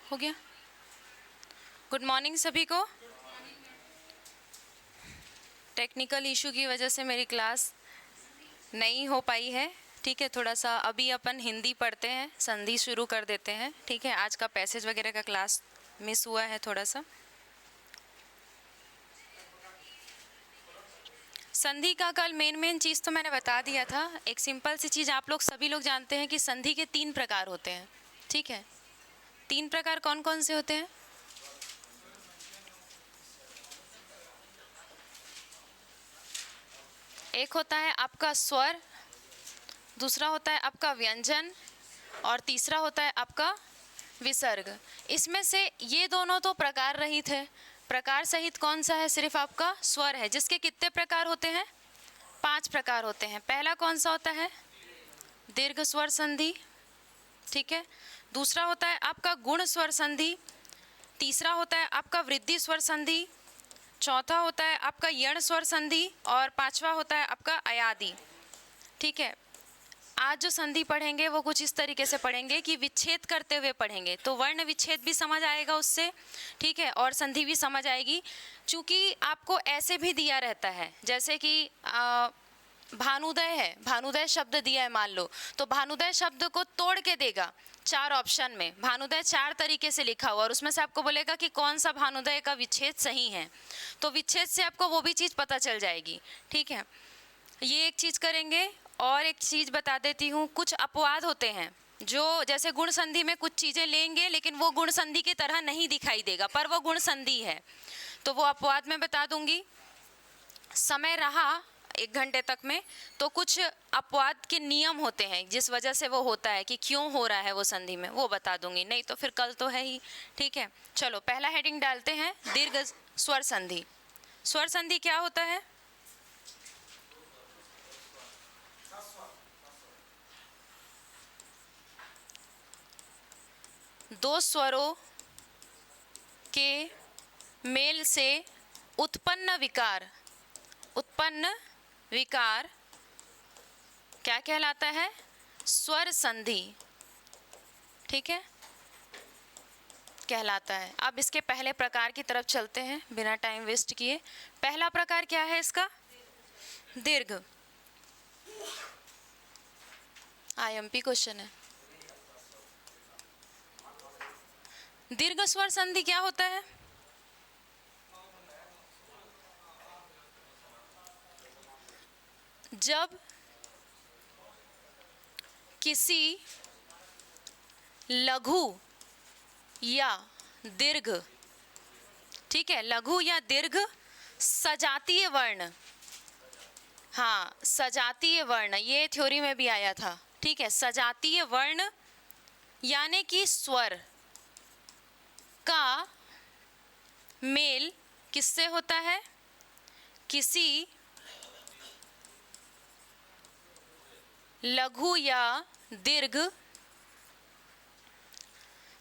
हो गया। Good morning सभी को। टेक्निकल इशू की वजह से मेरी क्लास नहीं हो पाई है। ठीक है, थोड़ा सा अभी अपन हिंदी पढ़ते हैं, संधि शुरू कर देते हैं। ठीक है, आज का पैसेज वगैरह का क्लास मिस हुआ है थोड़ा सा। संधि का कल मेन चीज़ तो मैंने बता दिया था। एक सिंपल सी चीज़ आप लोग सभी लोग जानते हैं कि संधि के 3 प्रकार होते हैं। ठीक है, 3 प्रकार कौन कौन से होते हैं? एक होता है आपका स्वर, दूसरा होता है आपका व्यंजन और तीसरा होता है आपका विसर्ग। इसमें से ये दोनों तो प्रकार रहित है। प्रकार सहित कौन सा है? सिर्फ आपका स्वर है, जिसके कितने प्रकार होते हैं? 5 प्रकार होते हैं। पहला कौन सा होता है? दीर्घ स्वर संधि। ठीक है, दूसरा होता है आपका गुण स्वर संधि, तीसरा होता है आपका वृद्धि स्वर संधि, चौथा होता है आपका यण स्वर संधि और पांचवा होता है आपका अयादि। ठीक है, आज जो संधि पढ़ेंगे वो कुछ इस तरीके से पढ़ेंगे कि विच्छेद करते हुए पढ़ेंगे, तो वर्ण विच्छेद भी समझ आएगा उससे। ठीक है, और संधि भी समझ आएगी। चूँकि आपको ऐसे भी दिया रहता है, जैसे कि भानुदय है, भानुदय शब्द दिया है मान लो, तो भानुदय शब्द को तोड़ के देगा 4 ऑप्शन में। भानुदय 4 तरीके से लिखा हुआ और उसमें से आपको बोलेगा कि कौन सा भानुदय का विच्छेद सही है, तो विच्छेद से आपको वो भी चीज़ पता चल जाएगी। ठीक है, ये एक चीज़ करेंगे। और एक चीज़ बता देती हूँ, कुछ अपवाद होते हैं जो जैसे गुण संधि में कुछ चीज़ें लेंगे लेकिन वो गुण संधि की तरह नहीं दिखाई देगा, पर वो गुण संधि है, तो वो अपवाद मैं बता दूंगी। समय रहा 1 घंटे तक में, तो कुछ अपवाद के नियम होते हैं जिस वजह से वो होता है, कि क्यों हो रहा है वो संधि में, वो बता दूंगी। नहीं तो फिर कल तो है ही। ठीक है, चलो पहला हेडिंग डालते हैं, दीर्घ स्वर संधि। स्वर संधि क्या होता है? दो स्वरों के मेल से उत्पन्न विकार, उत्पन्न विकार क्या कहलाता है? स्वर संधि। ठीक है, कहलाता है। अब इसके पहले प्रकार की तरफ चलते हैं बिना टाइम वेस्ट किए। पहला प्रकार क्या है इसका? दीर्घ। आईएमपी क्वेश्चन है। दीर्घ स्वर संधि क्या होता है? जब किसी लघु या दीर्घ, ठीक है, लघु या दीर्घ सजातीय वर्ण, हाँ सजातीय वर्ण, ये थ्योरी में भी आया था। ठीक है, सजातीय वर्ण यानी कि स्वर का मेल किससे होता है? किसी लघु या दीर्घ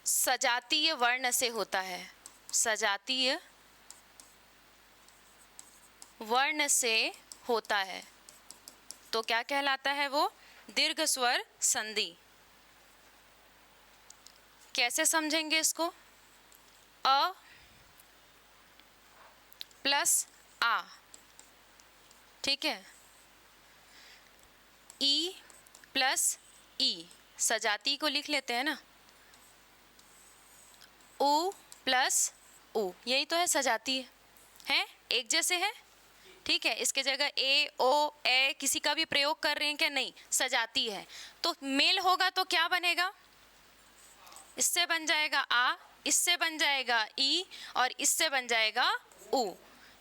सजातीय वर्ण से होता है। सजातीय वर्ण से होता है, तो क्या कहलाता है वो? दीर्घ स्वर संधि। कैसे समझेंगे इसको? अ प्लस आ, ठीक है, ई प्लस ई, सजाती को लिख लेते हैं ना, उ प्लस उ, यही तो है सजाती है, एक जैसे है। ठीक है, इसके जगह ए ओ ए किसी का भी प्रयोग कर रहे हैं क्या? नहीं, सजाती है। तो मेल होगा तो क्या बनेगा? इससे बन जाएगा आ, इससे बन जाएगा ई और इससे बन जाएगा उ।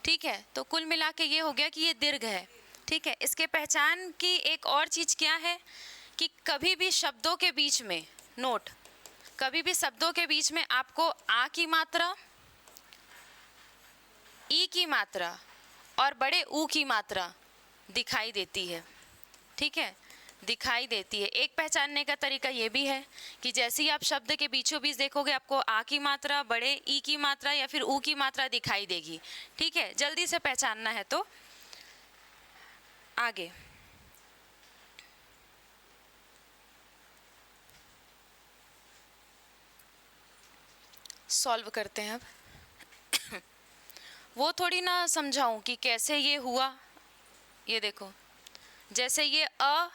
ठीक है, तो कुल मिला के ये हो गया कि ये दीर्घ है। ठीक है, इसके पहचान की एक और चीज़ क्या है कि कभी भी शब्दों के बीच में, नोट, कभी भी शब्दों के बीच में आपको आ की मात्रा, ई की मात्रा और बड़े ऊ की मात्रा दिखाई देती है। ठीक है, दिखाई देती है। एक पहचानने का तरीका ये भी है कि जैसे ही आप शब्द के बीचों बीच देखोगे, आपको आ की मात्रा, बड़े ई की मात्रा या फिर ऊ की मात्रा दिखाई देगी। ठीक है, जल्दी से पहचानना है तो आगे। सॉल्व करते हैं अब। वो थोड़ी ना समझाऊं कि कैसे ये हुआ। ये देखो, जैसे ये अ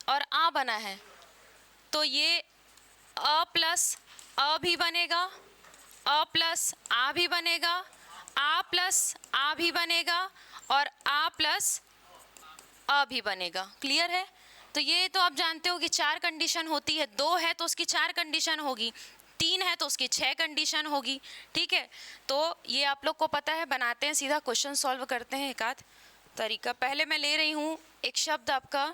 और आ बना है, तो ये अ प्लस अ भी बनेगा, अ प्लस आ भी बनेगा, आ प्लस आ भी बनेगा, और आ प्लस अ भी बनेगा। क्लियर है? तो ये तो आप जानते हो कि 4 कंडीशन होती है। 2 है तो उसकी 4 कंडीशन होगी, 3 है तो उसकी 6 कंडीशन होगी। ठीक है, तो ये आप लोग को पता है। बनाते हैं, सीधा क्वेश्चन सॉल्व करते हैं एक आध तरीका। पहले मैं ले रही हूँ एक शब्द आपका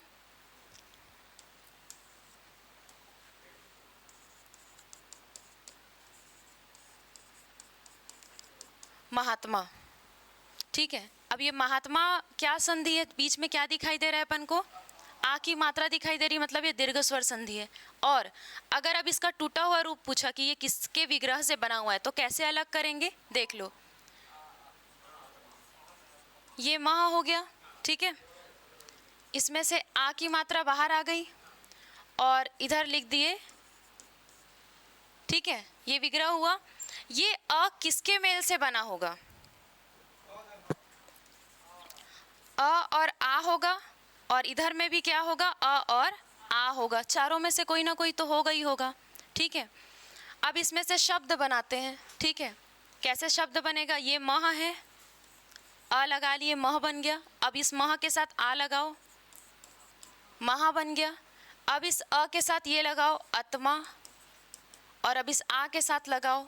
महात्मा। ठीक है, अब ये महात्मा क्या संधि है, बीच में क्या दिखाई दे रहा है अपन को? आ की मात्रा दिखाई दे रही, मतलब ये दीर्घ स्वर संधि है। और अगर अब इसका टूटा हुआ रूप पूछा कि ये किसके विग्रह से बना हुआ है, तो कैसे अलग करेंगे? देख लो, ये मह हो गया। ठीक है, इसमें से आ की मात्रा बाहर आ गई और इधर लिख दिए। ठीक है, ये विग्रह हुआ। ये अ किसके मेल से बना होगा? अ और आ होगा, और इधर में भी क्या होगा? अ और आ होगा। चारों में से कोई ना कोई तो होगा ही होगा। ठीक है, अब इसमें से शब्द बनाते हैं। ठीक है, कैसे शब्द बनेगा? ये मह है, अ लगा लिए, मह बन गया। अब इस मह के साथ आ लगाओ, महा बन गया। अब इस अ के साथ ये लगाओ, आत्मा, और अब इस आ के साथ लगाओ,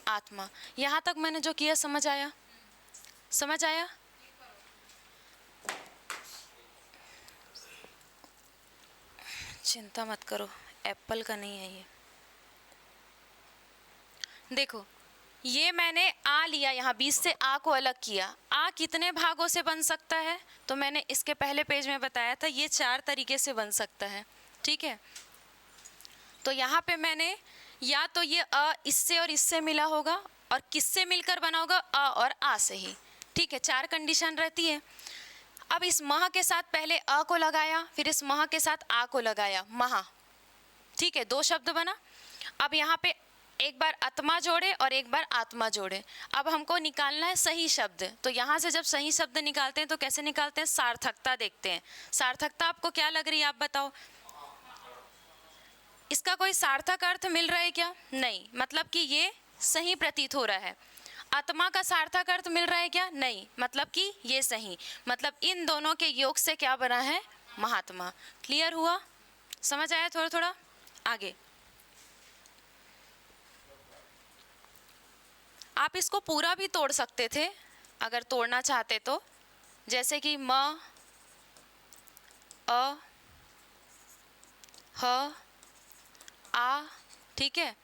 आत्मा। यहाँ तक मैंने जो किया समझ आया? समझ आया? चिंता मत करो, एप्पल का नहीं है ये। देखो, ये मैंने आ लिया, यहाँ 20 से आ को अलग किया। आ कितने भागों से बन सकता है? तो मैंने इसके पहले पेज में बताया था, ये 4 तरीके से बन सकता है। ठीक है, तो यहाँ पे मैंने या तो ये अ इससे और इससे मिला होगा, और किससे मिलकर बना होगा? अ और आ से ही। ठीक है, 4 कंडीशन रहती है। अब इस मह के साथ पहले अ को लगाया, फिर इस मह के साथ आ को लगाया, महा। ठीक है, 2 शब्द बना। अब यहाँ पे एक बार आत्मा जोड़े और एक बार आत्मा जोड़े। अब हमको निकालना है सही शब्द। तो यहाँ से जब सही शब्द निकालते हैं तो कैसे निकालते हैं? सार्थकता देखते हैं। सार्थकता आपको क्या लग रही है, आप बताओ? इसका कोई सार्थक अर्थ मिल रहा है क्या? नहीं, मतलब कि ये सही प्रतीत हो रहा है। आत्मा का सार्थक अर्थ मिल रहा है क्या? नहीं, मतलब कि ये सही। मतलब इन दोनों के योग से क्या बना है? महात्मा। क्लियर हुआ? समझ आया थोड़ा थोड़ा? आगे आप इसको पूरा भी तोड़ सकते थे अगर तोड़ना चाहते तो। जैसे कि म, अ, ह, आ। ठीक है,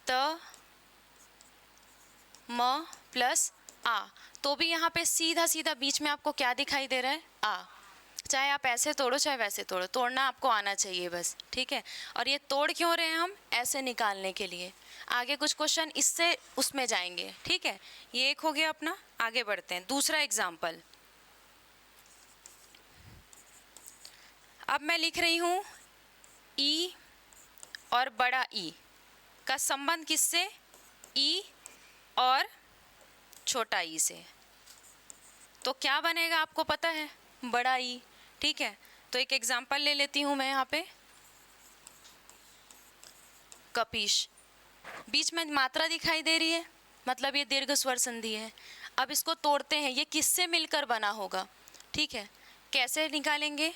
त, म प्लस आ। तो भी यहाँ पे सीधा सीधा बीच में आपको क्या दिखाई दे रहा है? आ। चाहे आप ऐसे तोड़ो चाहे वैसे तोड़ो, तोड़ना आपको आना चाहिए बस। ठीक है, और ये तोड़ क्यों रहे हैं हम? ऐसे निकालने के लिए। आगे कुछ क्वेश्चन इससे उसमें जाएंगे। ठीक है, ये एक हो गया अपना। आगे बढ़ते हैं, दूसरा एग्जाम्पल। अब मैं लिख रही हूँ ई और बड़ा ई का संबंध किससे? ई और छोटा ई से। तो क्या बनेगा आपको पता है? बड़ा ई। ठीक है, तो एक एग्जाम्पल ले लेती हूँ मैं यहाँ पे, कपीश। बीच में मात्रा दिखाई दे रही है, मतलब ये दीर्घ स्वर संधि है। अब इसको तोड़ते हैं, ये किससे मिलकर बना होगा? ठीक है, कैसे निकालेंगे?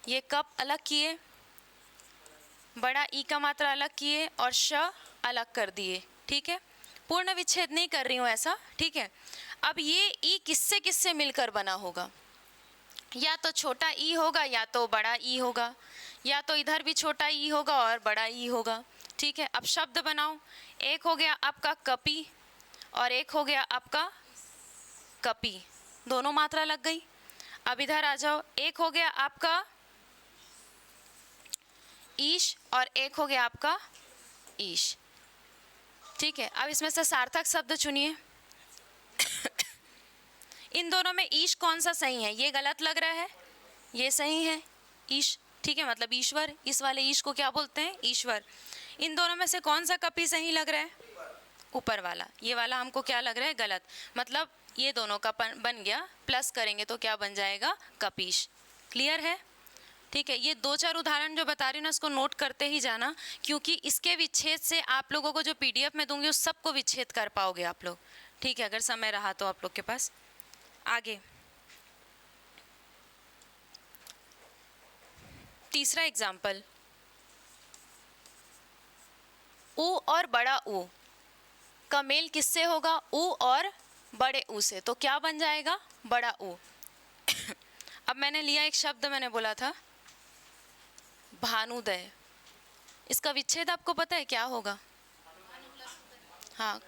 ये कप अलग किए, बड़ा ई का मात्रा अलग किए और श अलग कर दिए। ठीक है, पूर्ण विच्छेद नहीं कर रही हूँ ऐसा। ठीक है, अब ये ई किससे किससे मिलकर बना होगा? या तो छोटा ई होगा या तो बड़ा ई होगा, या तो इधर भी छोटा ई होगा और बड़ा ई होगा। ठीक है, अब शब्द बनाओ। एक हो गया आपका कपी और एक हो गया आपका कपी, दोनों मात्रा लग गई। अब इधर आ जाओ, एक हो गया आपका ईश और एक हो गया आपका ईश। ठीक है, अब इसमें से सार्थक शब्द चुनिए। इन दोनों में ईश कौन सा सही है? ये गलत लग रहा है, ये सही है, ईश। ठीक है, मतलब ईश्वर। इस वाले ईश को क्या बोलते हैं? ईश्वर। इन दोनों में से कौन सा कपी सही लग रहा है? ऊपर वाला, ये वाला हमको क्या लग रहा है गलत, मतलब ये दोनों का बन गया, प्लस करेंगे तो क्या बन जाएगा कपीश। क्लियर है? ठीक है, ये 2-4 उदाहरण जो बता रही हूँ ना इसको नोट करते ही जाना, क्योंकि इसके विच्छेद से आप लोगों को जो पीडीएफ में दूंगी उस सबको विच्छेद कर पाओगे आप लोग। ठीक है, अगर समय रहा तो आप लोग के पास। आगे तीसरा एग्जाम्पल, ऊ और बड़ा ऊ का मेल किससे होगा? ऊ और बड़े ऊ से। तो क्या बन जाएगा? बड़ा ऊ। अब मैंने लिया एक शब्द, मैंने बोला था भानुदय, इसका विच्छेद आपको पता है क्या होगा? हाँ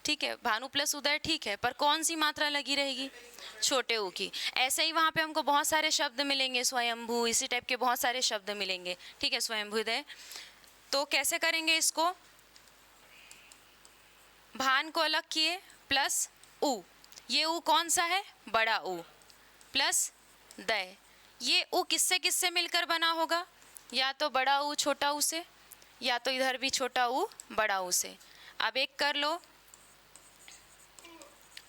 ठीक है, भानु प्लस उदय, ठीक है, पर कौन सी मात्रा लगी रहेगी? छोटे ऊ की। ऐसे ही वहाँ पे हमको बहुत सारे शब्द मिलेंगे, स्वयंभू, इसी टाइप के बहुत सारे शब्द मिलेंगे। ठीक है, स्वयंभूदय। तो कैसे करेंगे इसको? भान को अलग किए प्लस ऊ, ये ऊ कौन सा है? बड़ा ऊ, प्लस दय, ये ऊ किससे किससे मिलकर बना होगा? या तो बड़ा ऊ छोटा ऊ से, या तो इधर भी छोटा ऊ बड़ा ऊ से। अब एक कर लो,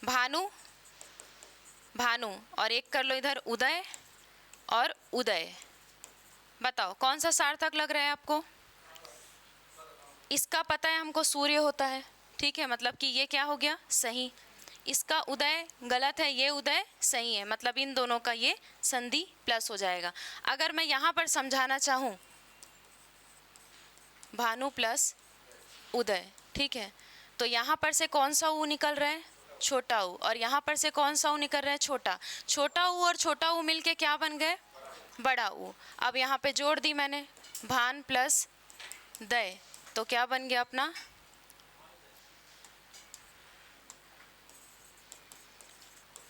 भानु भानु, और एक कर लो इधर उदय और उदय। बताओ कौन सा सार्थक लग रहा है आपको? इसका पता है हमको सूर्य होता है, ठीक है, मतलब कि ये क्या हो गया? सही। इसका उदय गलत है, ये उदय सही है, मतलब इन दोनों का ये संधि प्लस हो जाएगा। अगर मैं यहाँ पर समझाना चाहूँ भानु प्लस उदय, ठीक है, तो यहाँ पर से कौन सा ऊ निकल रहा है? छोटा ऊ, और यहाँ पर से कौन सा ऊ निकल रहा है? छोटा। छोटा ऊ और छोटा ऊ मिलके क्या बन गए? बड़ा ऊ। अब यहाँ पे जोड़ दी मैंने भान प्लस दय, तो क्या बन गया अपना?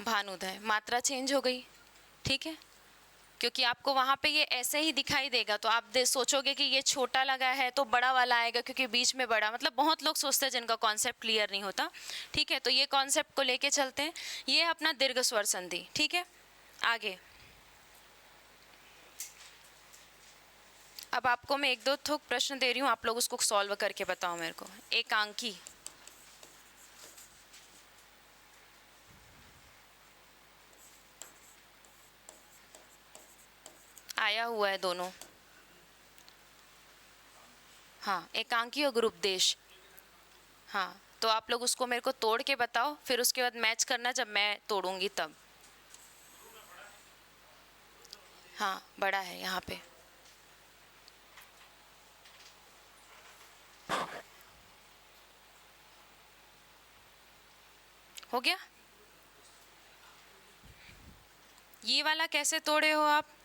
भानुदय। मात्रा चेंज हो गई, ठीक है, क्योंकि आपको वहाँ पे ये ऐसे ही दिखाई देगा, तो आप सोचोगे कि ये छोटा लगा है तो बड़ा वाला आएगा, क्योंकि बीच में बड़ा, मतलब बहुत लोग सोचते हैं जिनका कॉन्सेप्ट क्लियर नहीं होता। ठीक है, तो ये कॉन्सेप्ट को लेके चलते हैं। ये है अपना दीर्घ स्वर संधि। ठीक है, आगे अब आपको मैं 1-2 थोक प्रश्न दे रही हूँ, आप लोग उसको सॉल्व करके बताओ मेरे को। एकांकी, आया हुआ है दोनों। हाँ, एकांकी और ग्रुपदेश। हाँ, तो आप लोग उसको मेरे को तोड़ के बताओ, फिर उसके बाद मैच करना जब मैं तोड़ूंगी तब। हाँ, बड़ा है यहाँ पे। हो गया? ये वाला कैसे तोड़े हो आप?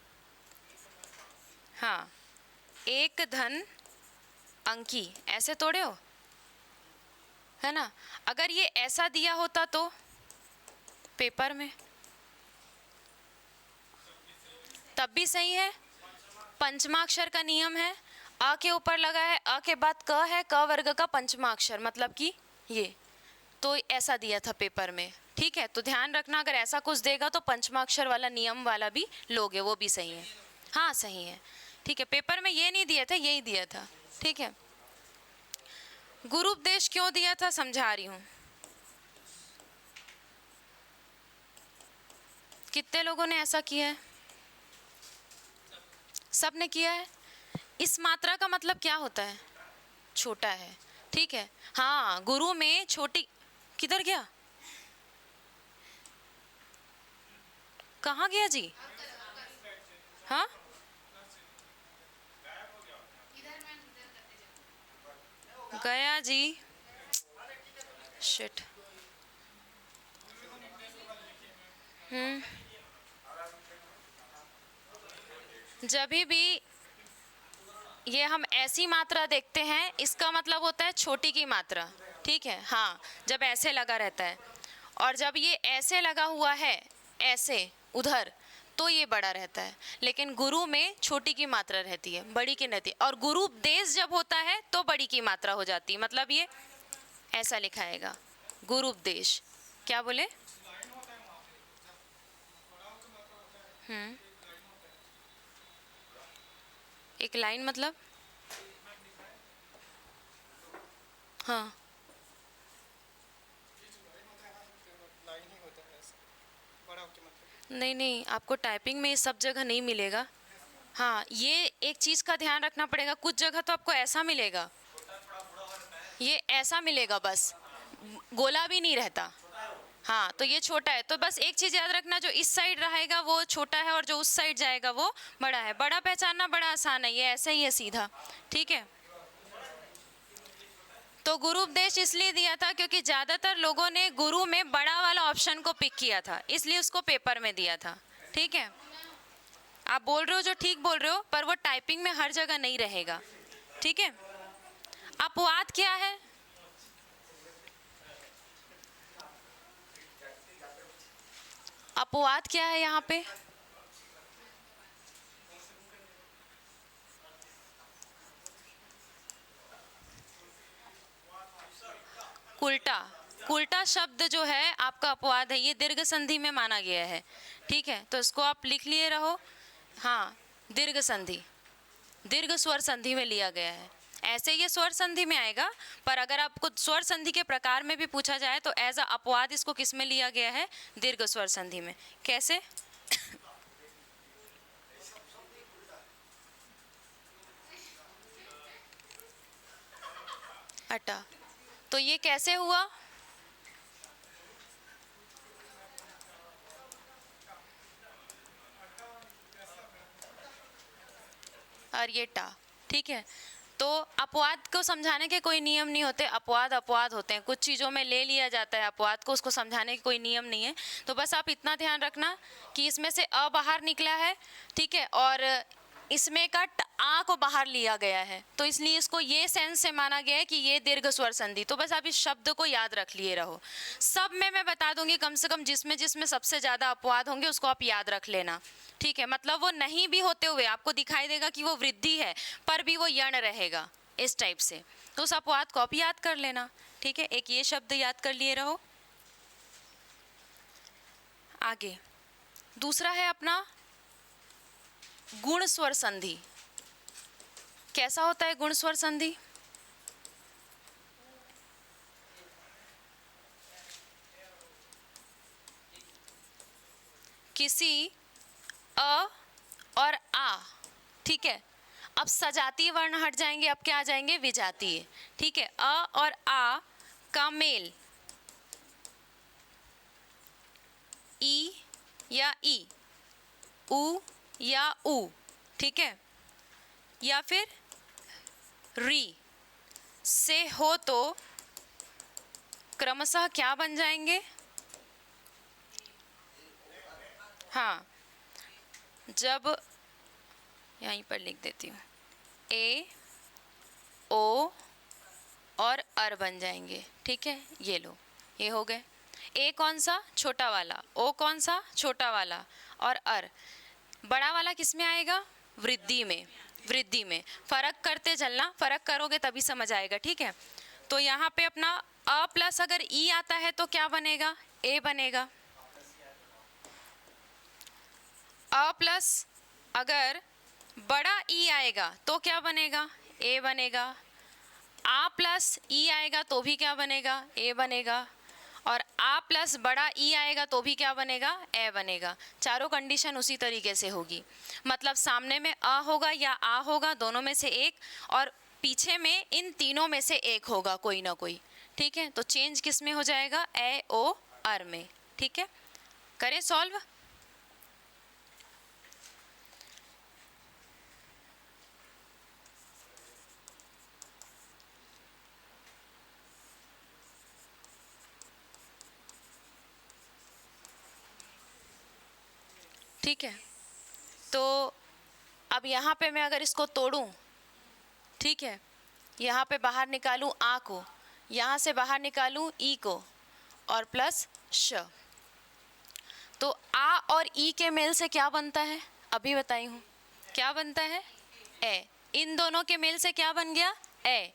हाँ, एक धन अंकी, ऐसे तोड़े हो, है ना? अगर ये ऐसा दिया होता तो पेपर में, तब भी सही है। पंचमाक्षर का नियम है, अ के ऊपर लगा है, अ के बाद क है, क वर्ग का पंचमाक्षर, मतलब कि ये, तो ऐसा दिया था पेपर में। ठीक है, तो ध्यान रखना, अगर ऐसा कुछ देगा तो पंचमाक्षर वाला नियम वाला भी लोगे, वो भी सही है। हाँ सही है, ठीक है, पेपर में ये नहीं दिया था, यही दिया था। ठीक है, गुरु उपदेश क्यों दिया था समझा रही हूँ। कितने लोगों ने ऐसा किया है? सब ने किया है। इस मात्रा का मतलब क्या होता है? छोटा है, ठीक है। हाँ, गुरु में छोटी, किधर गया? कहाँ गया जी? हाँ, गया जी, शिट। जब भी ये हम ऐसी मात्रा देखते हैं, इसका मतलब होता है छोटी की मात्रा। ठीक है, हाँ, जब ऐसे लगा रहता है, और जब ये ऐसे लगा हुआ है, ऐसे उधर, तो ये बड़ा रहता है। लेकिन गुरु में छोटी की मात्रा रहती है, बड़ी की नहीं रहती। और गुरु उपदेश जब होता है तो बड़ी की मात्रा हो जाती है, मतलब ये ऐसा लिखाएगा, गुरु उपदेश। क्या बोले? एक लाइन मतलब? हाँ, नहीं नहीं, आपको टाइपिंग में ये सब जगह नहीं मिलेगा। हाँ, ये एक चीज़ का ध्यान रखना पड़ेगा, कुछ जगह तो आपको ऐसा मिलेगा, ये ऐसा मिलेगा बस, गोला भी नहीं रहता। हाँ, तो ये छोटा है, तो बस एक चीज़ याद रखना, जो इस साइड रहेगा वो छोटा है और जो उस साइड जाएगा वो बड़ा है। बड़ा पहचानना बड़ा आसान है, ये ऐसे ही है सीधा, ठीक है। तो गुरु उपदेश इसलिए दिया था क्योंकि ज़्यादातर लोगों ने गुरु में बड़ा वाला ऑप्शन को पिक किया था, इसलिए उसको पेपर में दिया था, ठीक है। आप बोल रहे हो जो ठीक बोल रहे हो, पर वो टाइपिंग में हर जगह नहीं रहेगा, ठीक है। अपवाद क्या है? अपवाद क्या है यहाँ पे? कुल्टा, कुल्टा शब्द जो है आपका अपवाद है, ये दीर्घ संधि में माना गया है, ठीक है। तो इसको आप लिख लिए रहो। हाँ, दीर्घ संधि, दीर्घ स्वर संधि में लिया गया है। ऐसे ये स्वर संधि में आएगा, पर अगर आपको स्वर संधि के प्रकार में भी पूछा जाए तो एज अ अपवाद इसको किस में लिया गया है? दीर्घ स्वर संधि में। कैसे? अटा, तो ये कैसे हुआ? और ये टा, ठीक है। तो अपवाद को समझाने के कोई नियम नहीं होते, अपवाद अपवाद होते हैं, कुछ चीज़ों में ले लिया जाता है अपवाद को, उसको समझाने के कोई नियम नहीं है। तो बस आप इतना ध्यान रखना कि इसमें से अ बाहर निकला है, ठीक है, और इसमें का आ को बाहर लिया गया है, तो इसलिए इसको ये सेंस से माना गया है कि ये दीर्घ स्वर संधि। तो बस आप इस शब्द को याद रख लिए रहो। सब में मैं बता दूंगी, कम से कम जिसमें जिसमें सबसे ज़्यादा अपवाद होंगे उसको आप याद रख लेना, ठीक है। मतलब वो नहीं भी होते हुए आपको दिखाई देगा कि वो वृद्धि है, पर भी वो यण रहेगा, इस टाइप से। तो उस अपवाद को आप याद कर लेना, ठीक है। एक ये शब्द याद कर लिए रहो। आगे दूसरा है अपना गुण स्वर संधि। कैसा होता है गुण स्वर संधि? किसी अ और आ, ठीक है। अब सजातीय वर्ण हट जाएंगे, अब क्या आ जाएंगे? विजातीय, ठीक है। अ और आ का मेल ई या ई, उ या उ, ठीक है, या फिर री से हो तो क्रमशः क्या बन जाएंगे? हाँ, जब यहीं पर लिख देती हूँ, ए ओ और अर बन जाएंगे, ठीक है। ये लो, ये हो गए। ए कौन सा? छोटा वाला। ओ कौन सा? छोटा वाला। और अर बड़ा वाला किस में आएगा? वृद्धि में, वृद्धि में। फर्क करते चलना, फर्क करोगे तभी समझ आएगा, ठीक है। तो यहाँ पे अपना अ प्लस अगर ई आता है तो क्या बनेगा? ए बनेगा। अ प्लस अगर बड़ा ई आएगा तो क्या बनेगा? ए बनेगा। आ प्लस ई आएगा तो भी क्या बनेगा? ए बनेगा। और आ प्लस बड़ा ई आएगा तो भी क्या बनेगा? ए बनेगा। चारों कंडीशन उसी तरीके से होगी, मतलब सामने में अ होगा या आ होगा, दोनों में से एक, और पीछे में इन तीनों में से एक होगा कोई ना कोई, ठीक है। तो चेंज किस में हो जाएगा? ए ओ अर में, ठीक है। करें सॉल्व। ठीक है, तो अब यहाँ पे मैं अगर इसको तोड़ूं, ठीक है, यहाँ पे बाहर निकालूं आ को, यहाँ से बाहर निकालूं ई को, और प्लस श, तो आ और ई के मेल से क्या बनता है? अभी बताई हूँ, क्या बनता है? ए। इन दोनों के मेल से क्या बन गया? ए।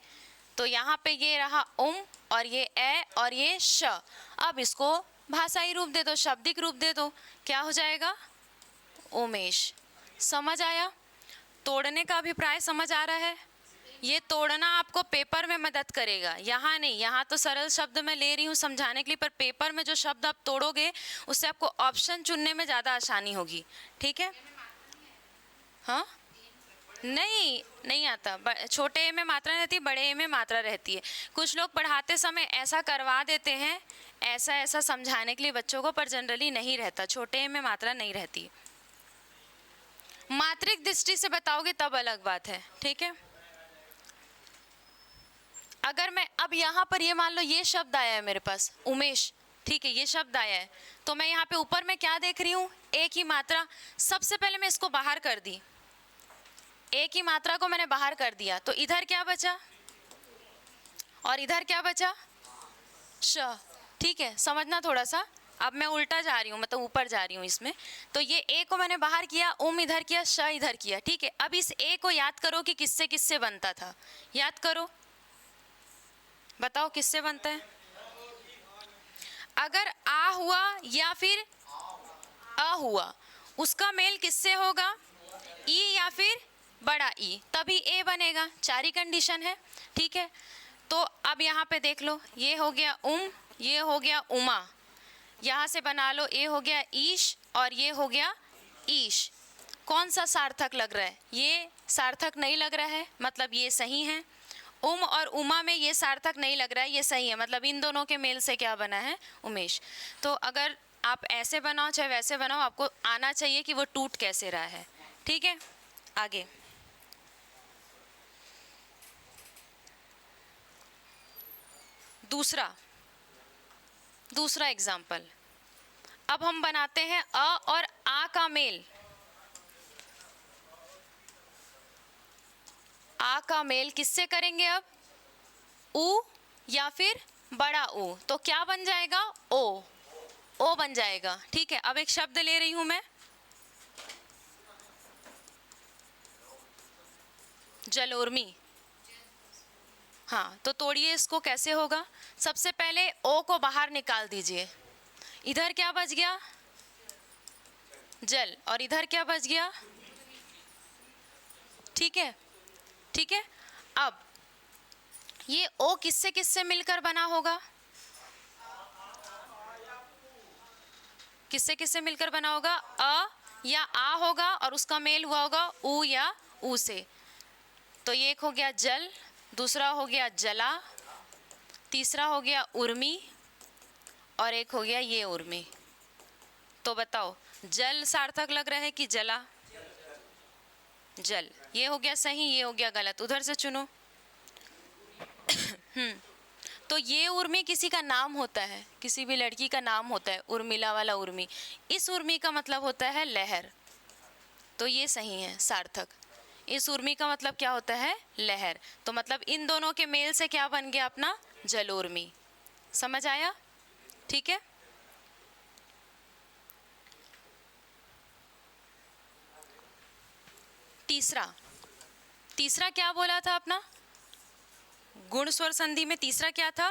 तो यहाँ पे ये रहा और ये ए और ये श। अब इसको भाषाई रूप दे दो, शाब्दिक रूप दे दो, क्या हो जाएगा? उमेश। समझ आया? तोड़ने का अभिप्राय समझ आ रहा है? ये तोड़ना आपको पेपर में मदद करेगा, यहाँ नहीं। यहाँ तो सरल शब्द मैं ले रही हूँ समझाने के लिए, पर पेपर में जो शब्द आप तोड़ोगे उससे आपको ऑप्शन चुनने में ज़्यादा आसानी होगी। ठीक है? हाँ, नहीं नहीं आता। छोटे ए में मात्रा रहती है, बड़े ए में मात्रा रहती है। कुछ लोग पढ़ाते समय ऐसा करवा देते हैं, ऐसा ऐसा समझाने के लिए बच्चों को, पर जनरली नहीं रहता। छोटे ए में मात्रा नहीं रहती। मात्रिक दृष्टि से बताओगे तब अलग बात है। ठीक है? अगर मैं अब यहाँ पर ये मान लो ये शब्द आया है मेरे पास, उमेश, ठीक है, ये शब्द आया है, तो मैं यहाँ पे ऊपर में क्या देख रही हूँ? एक ही मात्रा। सबसे पहले मैं इसको बाहर कर दी, एक ही मात्रा को मैंने बाहर कर दिया, तो इधर क्या बचा और इधर क्या बचा? श। ठीक है, समझना थोड़ा सा। अब मैं उल्टा जा रही हूँ, मतलब ऊपर जा रही हूँ इसमें। तो ये ए को मैंने बाहर किया, इधर किया, श इधर किया। ठीक है, अब इस ए को याद करो कि किससे किससे बनता था। याद करो, बताओ किससे बनता है? अगर आ हुआ या फिर अ हुआ, उसका मेल किससे होगा? ई या फिर बड़ा ई, तभी ए बनेगा। 4 ही कंडीशन है। ठीक है, तो अब यहाँ पे देख लो, ये हो गया ये हो गया उमा, यहाँ से बना लो, ए हो गया ईश और ये हो गया ईश। कौन सा सार्थक लग रहा है? ये सार्थक नहीं लग रहा है, मतलब ये सही है। और उमा में ये सार्थक नहीं लग रहा है, ये सही है, मतलब इन दोनों के मेल से क्या बना है? उमेश। तो अगर आप ऐसे बनाओ चाहे वैसे बनाओ, आपको आना चाहिए कि वो टूट कैसे रहा है। ठीक है, आगे। दूसरा एग्जाम्पल। अब हम बनाते हैं अ और आ का मेल। आ का मेल किससे करेंगे अब? उ या फिर बड़ा ऊ, तो क्या बन जाएगा? ओ बन जाएगा। ठीक है, अब एक शब्द ले रही हूं मैं, जलोर्मी। हाँ, तो तोड़िए इसको, कैसे होगा? सबसे पहले ओ को बाहर निकाल दीजिए। इधर क्या बच गया? जल, और इधर क्या बच गया? ठीक है, ठीक है। अब ये ओ किससे किससे मिलकर बना होगा? किससे किससे मिलकर बना होगा? अ या आ होगा और उसका मेल हुआ होगा ऊ या ऊ से। तो ये एक हो गया जल, दूसरा हो गया जला, तीसरा हो गया उर्मी और एक हो गया ये उर्मी। तो बताओ, जल सार्थक लग रहा है कि जला? जल। ये हो गया सही, ये हो गया गलत, उधर से चुनो। तो ये उर्मी किसी का नाम होता है, किसी भी लड़की का नाम होता है, उर्मिला वाला उर्मी। इस उर्मी का मतलब होता है लहर, तो ये सही है, सार्थक। इस उर्मी का मतलब क्या होता है? लहर। तो मतलब इन दोनों के मेल से क्या बन गया अपना? जलोर्मी। समझ आया? ठीक है। तीसरा क्या बोला था अपना? गुण स्वर संधि में तीसरा क्या था?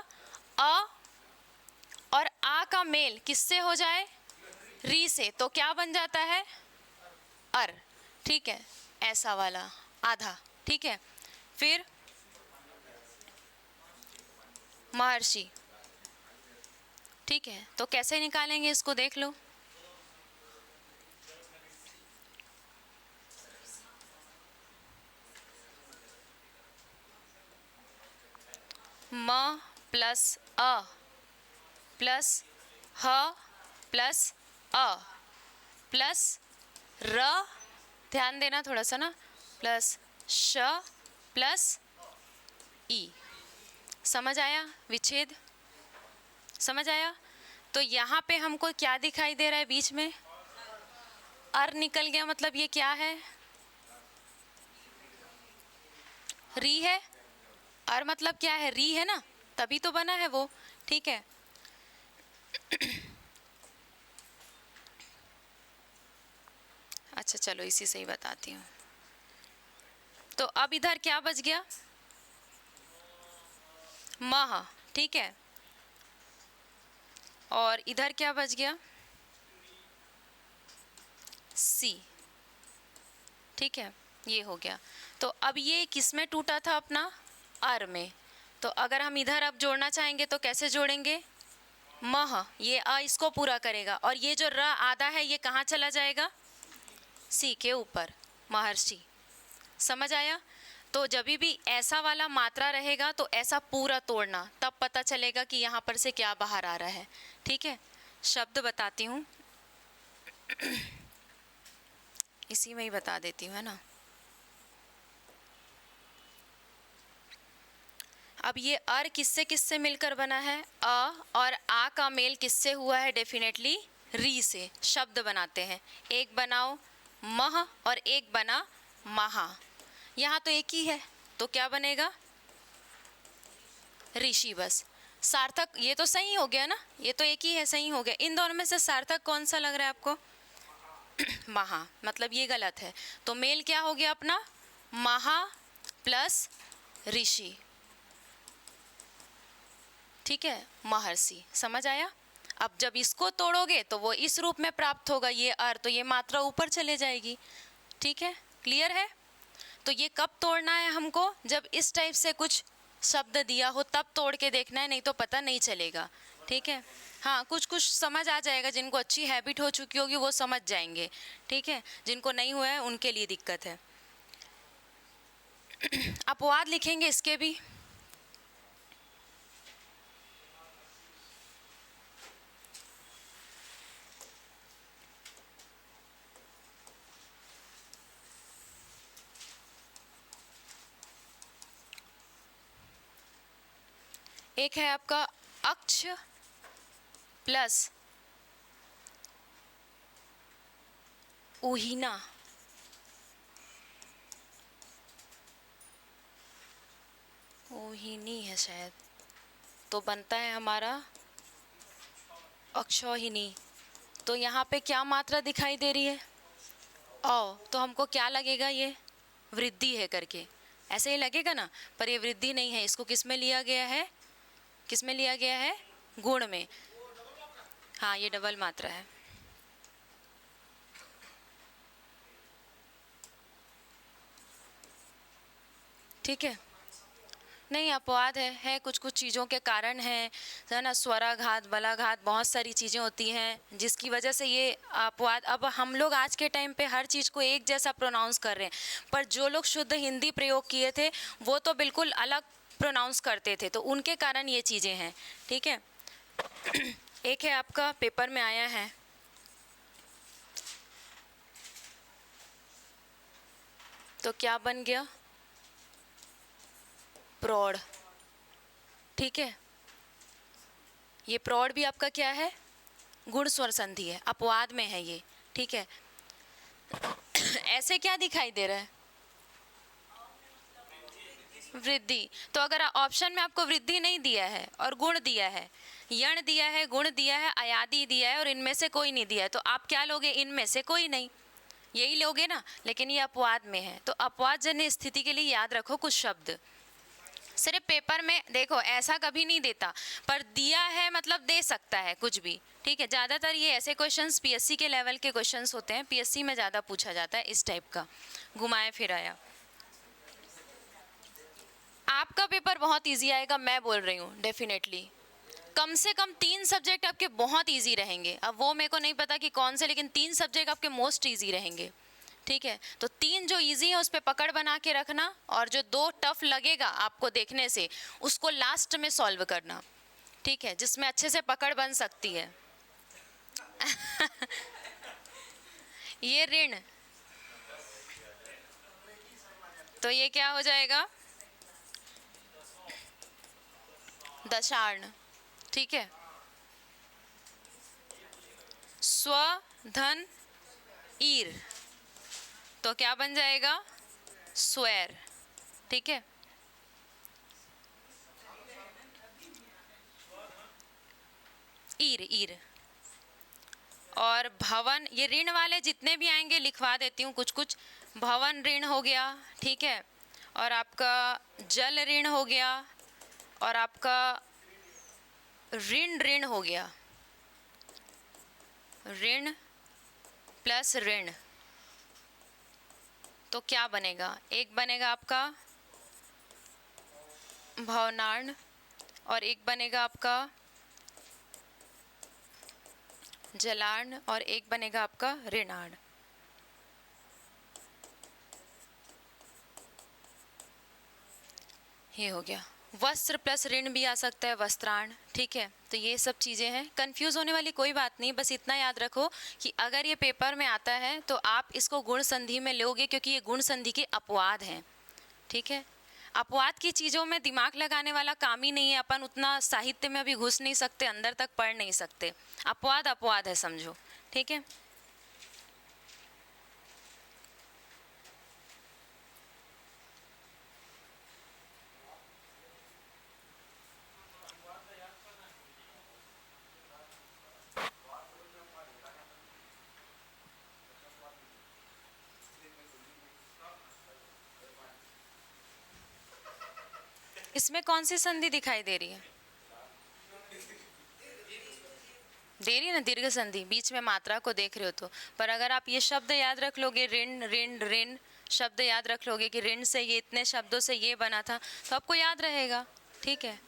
अ और आ का मेल किससे हो जाए? री से, तो क्या बन जाता है? अर। ठीक है, ऐसा वाला आधा। ठीक है, फिर महर्षि। ठीक है, तो कैसे निकालेंगे इसको, देख लो। म प्लस अ प्लस ह प्लस अ प्लस र, ध्यान देना थोड़ा सा ना, प्लस श प्लस ई। समझ आया विच्छेद? समझ आया? तो यहाँ पे हमको क्या दिखाई दे रहा है बीच में? अर निकल गया, मतलब ये क्या है? री है। अर मतलब क्या है? री है ना, तभी तो बना है वो। ठीक है, अच्छा चलो इसी से ही बताती हूँ। तो अब इधर क्या बच गया? मह। ठीक है, और इधर क्या बच गया? सी। ठीक है, ये हो गया। तो अब ये किस में टूटा था अपना, अर में। तो अगर हम इधर अब जोड़ना चाहेंगे तो कैसे जोड़ेंगे, मह, ये अ इसको पूरा करेगा और ये जो र आधा है ये कहाँ चला जाएगा, सी के ऊपर, महर्षि। समझ आया। तो जब भी ऐसा वाला मात्रा रहेगा तो ऐसा पूरा तोड़ना, तब पता चलेगा कि यहाँ पर से क्या बाहर आ रहा है। ठीक है, शब्द बताती हूँ, इसी में ही बता देती हूँ, है ना। अब ये अर किससे किससे मिलकर बना है, अ और आ का मेल किससे हुआ है, डेफिनेटली री से। शब्द बनाते हैं, एक बनाओ मह और एक बना महा। यहाँ तो एक ही है तो क्या बनेगा, ऋषि। बस सार्थक, ये तो सही हो गया ना, ये तो एक ही है, सही हो गया। इन दोनों में से सार्थक कौन सा लग रहा है आपको, महा, मतलब ये गलत है। तो मेल क्या हो गया अपना, महा प्लस ऋषि। ठीक है, महर्षि। समझ आया। अब जब इसको तोड़ोगे तो वो इस रूप में प्राप्त होगा, ये अर, तो ये मात्रा ऊपर चले जाएगी। ठीक है, क्लियर है। तो ये कब तोड़ना है हमको, जब इस टाइप से कुछ शब्द दिया हो तब तोड़ के देखना है, नहीं तो पता नहीं चलेगा। ठीक है, हाँ, कुछ कुछ समझ आ जाएगा, जिनको अच्छी हैबिट हो चुकी होगी वो समझ जाएंगे। ठीक है, जिनको नहीं हुआ है उनके लिए दिक्कत है। अपवाद लिखेंगे इसके भी। एक है आपका अक्ष प्लस उहीना। उहीनी है शायद, तो बनता है हमारा अक्षौहिणी। तो यहाँ पे क्या मात्रा दिखाई दे रही है, औ, तो हमको क्या लगेगा, ये वृद्धि है करके, ऐसे ही लगेगा ना। पर ये वृद्धि नहीं है, इसको किस में लिया गया है, किस में लिया गया है, गुण में। हाँ, ये डबल मात्रा है। ठीक है, नहीं अपवाद है कुछ कुछ चीज़ों के कारण है ना, स्वराघात, बलाघात, बहुत सारी चीज़ें होती हैं जिसकी वजह से ये अपवाद। अब हम लोग आज के टाइम पे हर चीज़ को एक जैसा प्रोनाउंस कर रहे हैं, पर जो लोग शुद्ध हिंदी प्रयोग किए थे वो तो बिल्कुल अलग प्रोनाउंस करते थे, तो उनके कारण ये चीज़ें हैं। ठीक है, एक है आपका पेपर में आया है, तो क्या बन गया, प्रौढ़। ठीक है, ये प्रौढ़ भी आपका क्या है, गुण स्वर संधि है, अपवाद में है ये। ठीक है, ऐसे क्या दिखाई दे रहा है, वृद्धि। तो अगर ऑप्शन में आपको वृद्धि नहीं दिया है और गुण दिया है, यण दिया है, गुण दिया है, अयादि दिया है और इनमें से कोई नहीं दिया है, तो आप क्या लोगे, इनमें से कोई नहीं, यही लोगे ना। लेकिन ये अपवाद में है, तो अपवाद जन्य स्थिति के लिए याद रखो कुछ शब्द। सिर्फ पेपर में देखो ऐसा कभी नहीं देता, पर दिया है मतलब दे सकता है कुछ भी। ठीक है, ज़्यादातर ये ऐसे क्वेश्चंस पीएससी के लेवल के क्वेश्चंस होते हैं, पीएससी में ज़्यादा पूछा जाता है इस टाइप का, घुमाया फिराया। आपका पेपर बहुत इजी आएगा, मैं बोल रही हूँ, डेफिनेटली। कम से कम 3 सब्जेक्ट आपके बहुत इजी रहेंगे। अब वो मेरे को नहीं पता कि कौन से, लेकिन 3 सब्जेक्ट आपके मोस्ट इजी रहेंगे। ठीक है, तो 3 जो इजी है उस पर पकड़ बना के रखना, और जो 2 टफ लगेगा आपको देखने से उसको लास्ट में सॉल्व करना। ठीक है, जिसमें अच्छे से पकड़ बन सकती है। ये ऋण, तो ये क्या हो जाएगा, दशार्ण। ठीक है, स्व धन ईर, तो क्या बन जाएगा, स्वेर। ठीक है, ईर, ईर। और भवन, ये ऋण वाले जितने भी आएंगे लिखवा देती हूँ कुछ कुछ। भवन ऋण हो गया, ठीक है, और आपका जल ऋण हो गया, और आपका ऋण ऋण हो गया, ऋण प्लस ऋण। तो क्या बनेगा? एक बनेगा आपका भवनार्ण और एक बनेगा आपका जलार्ण और एक बनेगा आपका ऋणार्ण। ये हो गया। वस्त्र प्लस ऋण भी आ सकता है, वस्त्राण। ठीक है, तो ये सब चीज़ें हैं, कंफ्यूज होने वाली कोई बात नहीं। बस इतना याद रखो कि अगर ये पेपर में आता है तो आप इसको गुण संधि में लोगे, क्योंकि ये गुण संधि के अपवाद हैं। ठीक है, अपवाद की चीज़ों में दिमाग लगाने वाला काम ही नहीं है। अपन उतना साहित्य में अभी घुस नहीं सकते, अंदर तक पढ़ नहीं सकते। अपवाद अपवाद है, समझो। ठीक है, इसमें कौन सी संधि दिखाई दे रही है? दे रही है ना, दीर्घ संधि। बीच में मात्रा को देख रहे हो तो। पर अगर आप ये शब्द याद रख लोगे, ऋण ऋण ऋण शब्द याद रख लोगे कि ऋण से ये इतने शब्दों से ये बना था, तो आपको याद रहेगा। ठीक है,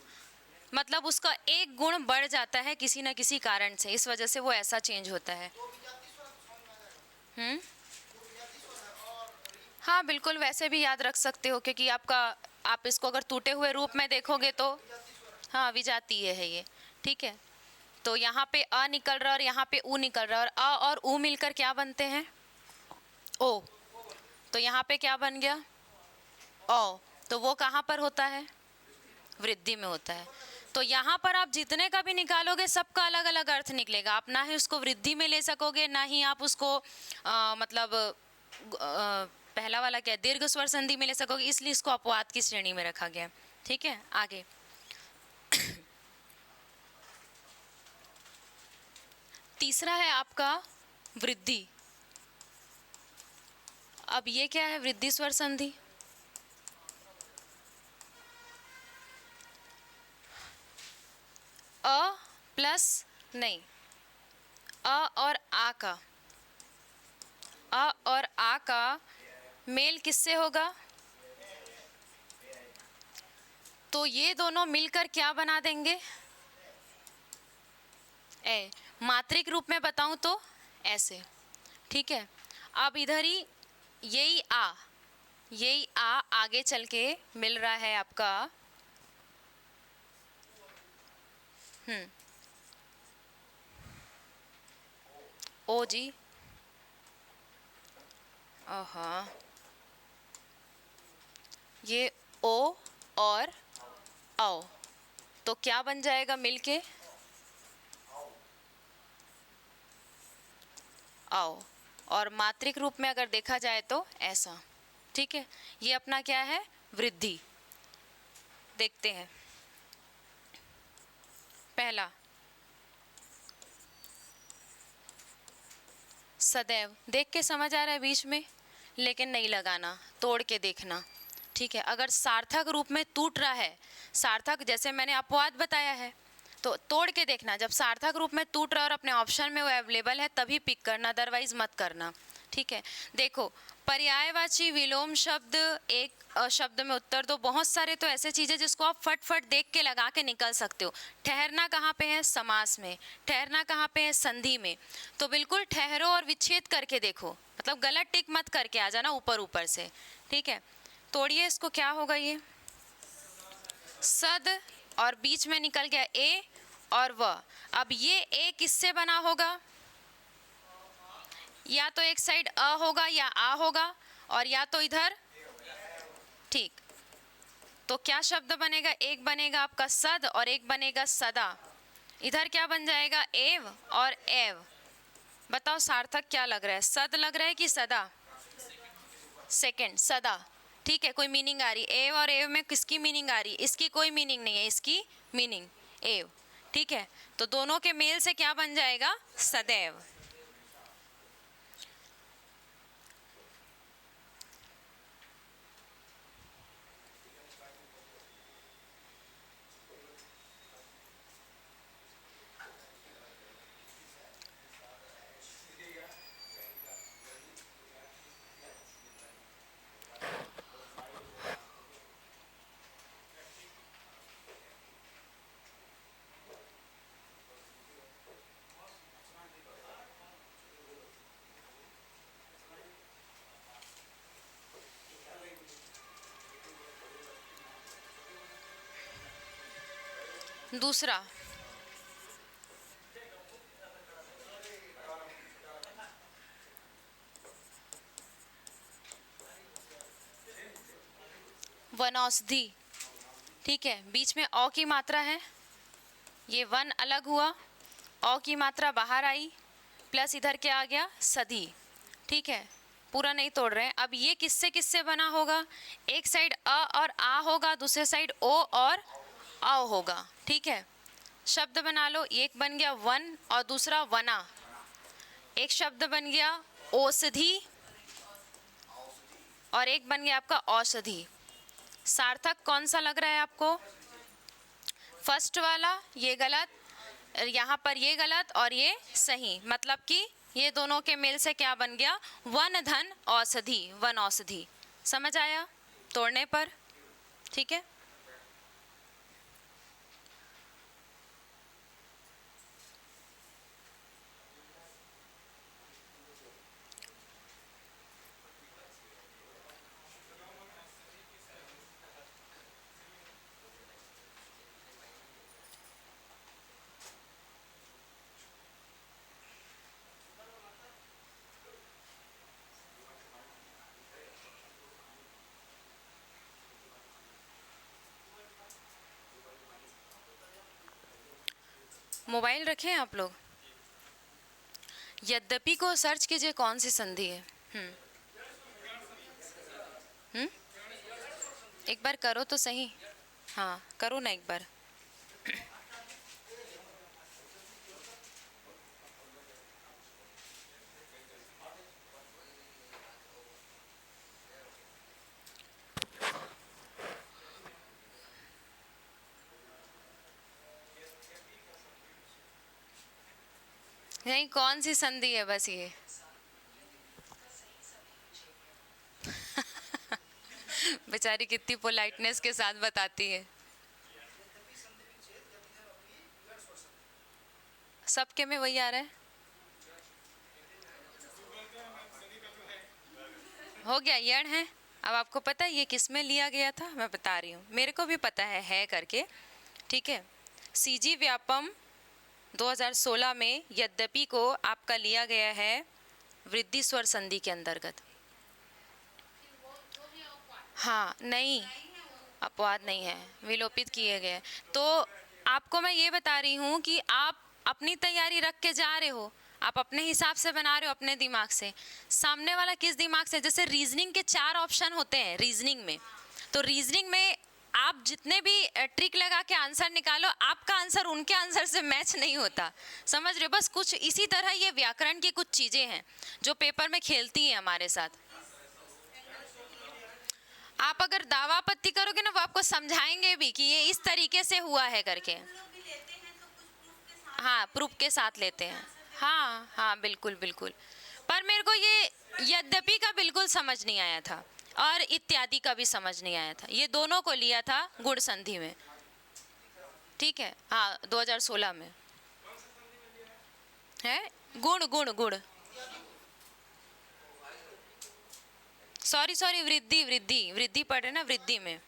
मतलब उसका एक गुण बढ़ जाता है किसी न किसी कारण से, इस वजह से वो ऐसा चेंज होता है। हाँ बिल्कुल, वैसे भी याद रख सकते हो, क्योंकि आपका, आप इसको अगर टूटे हुए रूप में देखोगे तो हाँ विजातीय है ये। ठीक है, तो यहाँ पे अ निकल रहा है और यहाँ पे उ निकल रहा है, और अ और उ मिलकर क्या बनते हैं? ओ। तो यहाँ पे क्या बन गया? ओ। तो वो कहाँ पर होता है? वृद्धि में होता है। तो यहाँ पर आप जितने का भी निकालोगे सबका अलग अलग अर्थ निकलेगा। आप ना ही उसको वृद्धि में ले सकोगे, ना ही आप उसको मतलब पहला वाला क्या है, दीर्घ स्वर संधि में ले सकोगे, इसलिए इसको अपवाद की श्रेणी में रखा गया है। ठीक है, आगे तीसरा है आपका वृद्धि। अब ये क्या है? वृद्धि स्वर संधि। अ प्लस, नहीं, अ और आ का, अ और आ का मेल किससे होगा? तो ये दोनों मिलकर क्या बना देंगे? ए। मात्रिक रूप में बताऊं तो ऐसे। ठीक है, अब इधर ही यही आ आगे चल के मिल रहा है आपका ओ जी। हाँ, ये ओ और आओ, तो क्या बन जाएगा मिलके? आओ। और मात्रिक रूप में अगर देखा जाए तो ऐसा। ठीक है, ये अपना क्या है? वृद्धि। देखते हैं, पहला सदैव, देख के समझ आ रहा है बीच में, लेकिन नहीं लगाना, तोड़ के देखना। ठीक है, अगर सार्थक रूप में टूट रहा है, सार्थक जैसे मैंने अपवाद बताया है, तो तोड़ के देखना। जब सार्थक रूप में टूट रहा है और अपने ऑप्शन में वो अवेलेबल है तभी पिक करना, अदरवाइज मत करना। ठीक है, देखो पर्यायवाची विलोम शब्द, एक शब्द में उत्तर दो, बहुत सारे तो ऐसे चीज़ें जिसको आप फट फट देख के लगा के निकल सकते हो। ठहरना कहाँ पे है? समास में। ठहरना कहाँ पे है? संधि में। तो बिल्कुल ठहरो और विच्छेद करके देखो, मतलब गलत टिक मत करके आ जाना ऊपर ऊपर से। ठीक है, तोड़िए इसको, क्या होगा ये? सद, और बीच में निकल गया ए और व। अब ये ए किससे बना होगा? या तो एक साइड अ होगा या आ होगा, और या तो इधर। ठीक, तो क्या शब्द बनेगा? एक बनेगा आपका सद और एक बनेगा सदा। इधर क्या बन जाएगा? एव और एव। बताओ सार्थक क्या लग रहा है? सद लग रहा है कि सदा? सेकंड, सदा। ठीक है, कोई मीनिंग आ रही? एव और एव में किसकी मीनिंग आ रही? इसकी कोई मीनिंग नहीं है, इसकी मीनिंग एव। ठीक है, तो दोनों के मेल से क्या बन जाएगा? सदैव। दूसरा, वनौषधि। ठीक है, बीच में औ की मात्रा है, ये वन अलग हुआ, औ की मात्रा बाहर आई, प्लस इधर क्या आ गया, सधी। ठीक है, पूरा नहीं तोड़ रहे हैं। अब ये किससे किससे बना होगा, एक साइड अ और आ होगा, दूसरे साइड ओ और औ होगा। ठीक है, शब्द बना लो, एक बन गया वन और दूसरा वना। एक शब्द बन गया औषधि और एक बन गया आपका औषधि। सार्थक कौन सा लग रहा है आपको, फर्स्ट वाला, ये गलत, यहाँ पर ये गलत और ये सही, मतलब कि ये दोनों के मेल से क्या बन गया, वन धन औषधि, वन औषधि। समझ आया तोड़ने पर? ठीक है, मोबाइल रखें आप लोग। यद्यपि को सर्च कीजिए कौन सी संधि है। एक बार करो तो सही, हाँ करो ना एक बार। नहीं, कौन सी संधि है बस ये बेचारी कितनी पोलाइटनेस के साथ बताती है। सबके में वही आ रहा है, हो गया यण है। अब आपको पता है ये किस में लिया गया था, मैं बता रही हूँ, मेरे को भी पता है करके। ठीक है, सीजी व्यापम 2016 में यद्यपि को आपका लिया गया है वृद्धि स्वर संधि के अंतर्गत। हाँ नहीं, अपवाद नहीं है, विलोपित किए गए। तो आपको मैं ये बता रही हूँ कि आप अपनी तैयारी रख के जा रहे हो, आप अपने हिसाब से बना रहे हो अपने दिमाग से, सामने वाला किस दिमाग से। जैसे रीजनिंग के 4 ऑप्शन होते हैं रीजनिंग में, तो रीजनिंग में आप जितने भी ट्रिक लगा के आंसर निकालो, आपका आंसर उनके आंसर से मैच नहीं होता। समझ रहे हो? बस कुछ इसी तरह ये व्याकरण की कुछ चीज़ें हैं जो पेपर में खेलती हैं हमारे साथ। आप अगर दावा आपत्ति करोगे ना, वो आपको समझाएंगे भी कि ये इस तरीके से हुआ है करके। हाँ, प्रूफ के साथ लेते हैं। हाँ हाँ, बिल्कुल बिल्कुल। पर मेरे को ये यद्यपि का बिल्कुल समझ नहीं आया था और इत्यादि का भी समझ नहीं आया था, ये दोनों को लिया था गुण संधि में। ठीक है, हाँ 2016 में है गुण गुण गुण, सॉरी वृद्धि वृद्धि वृद्धि पढ़ रहे ना, वृद्धि में।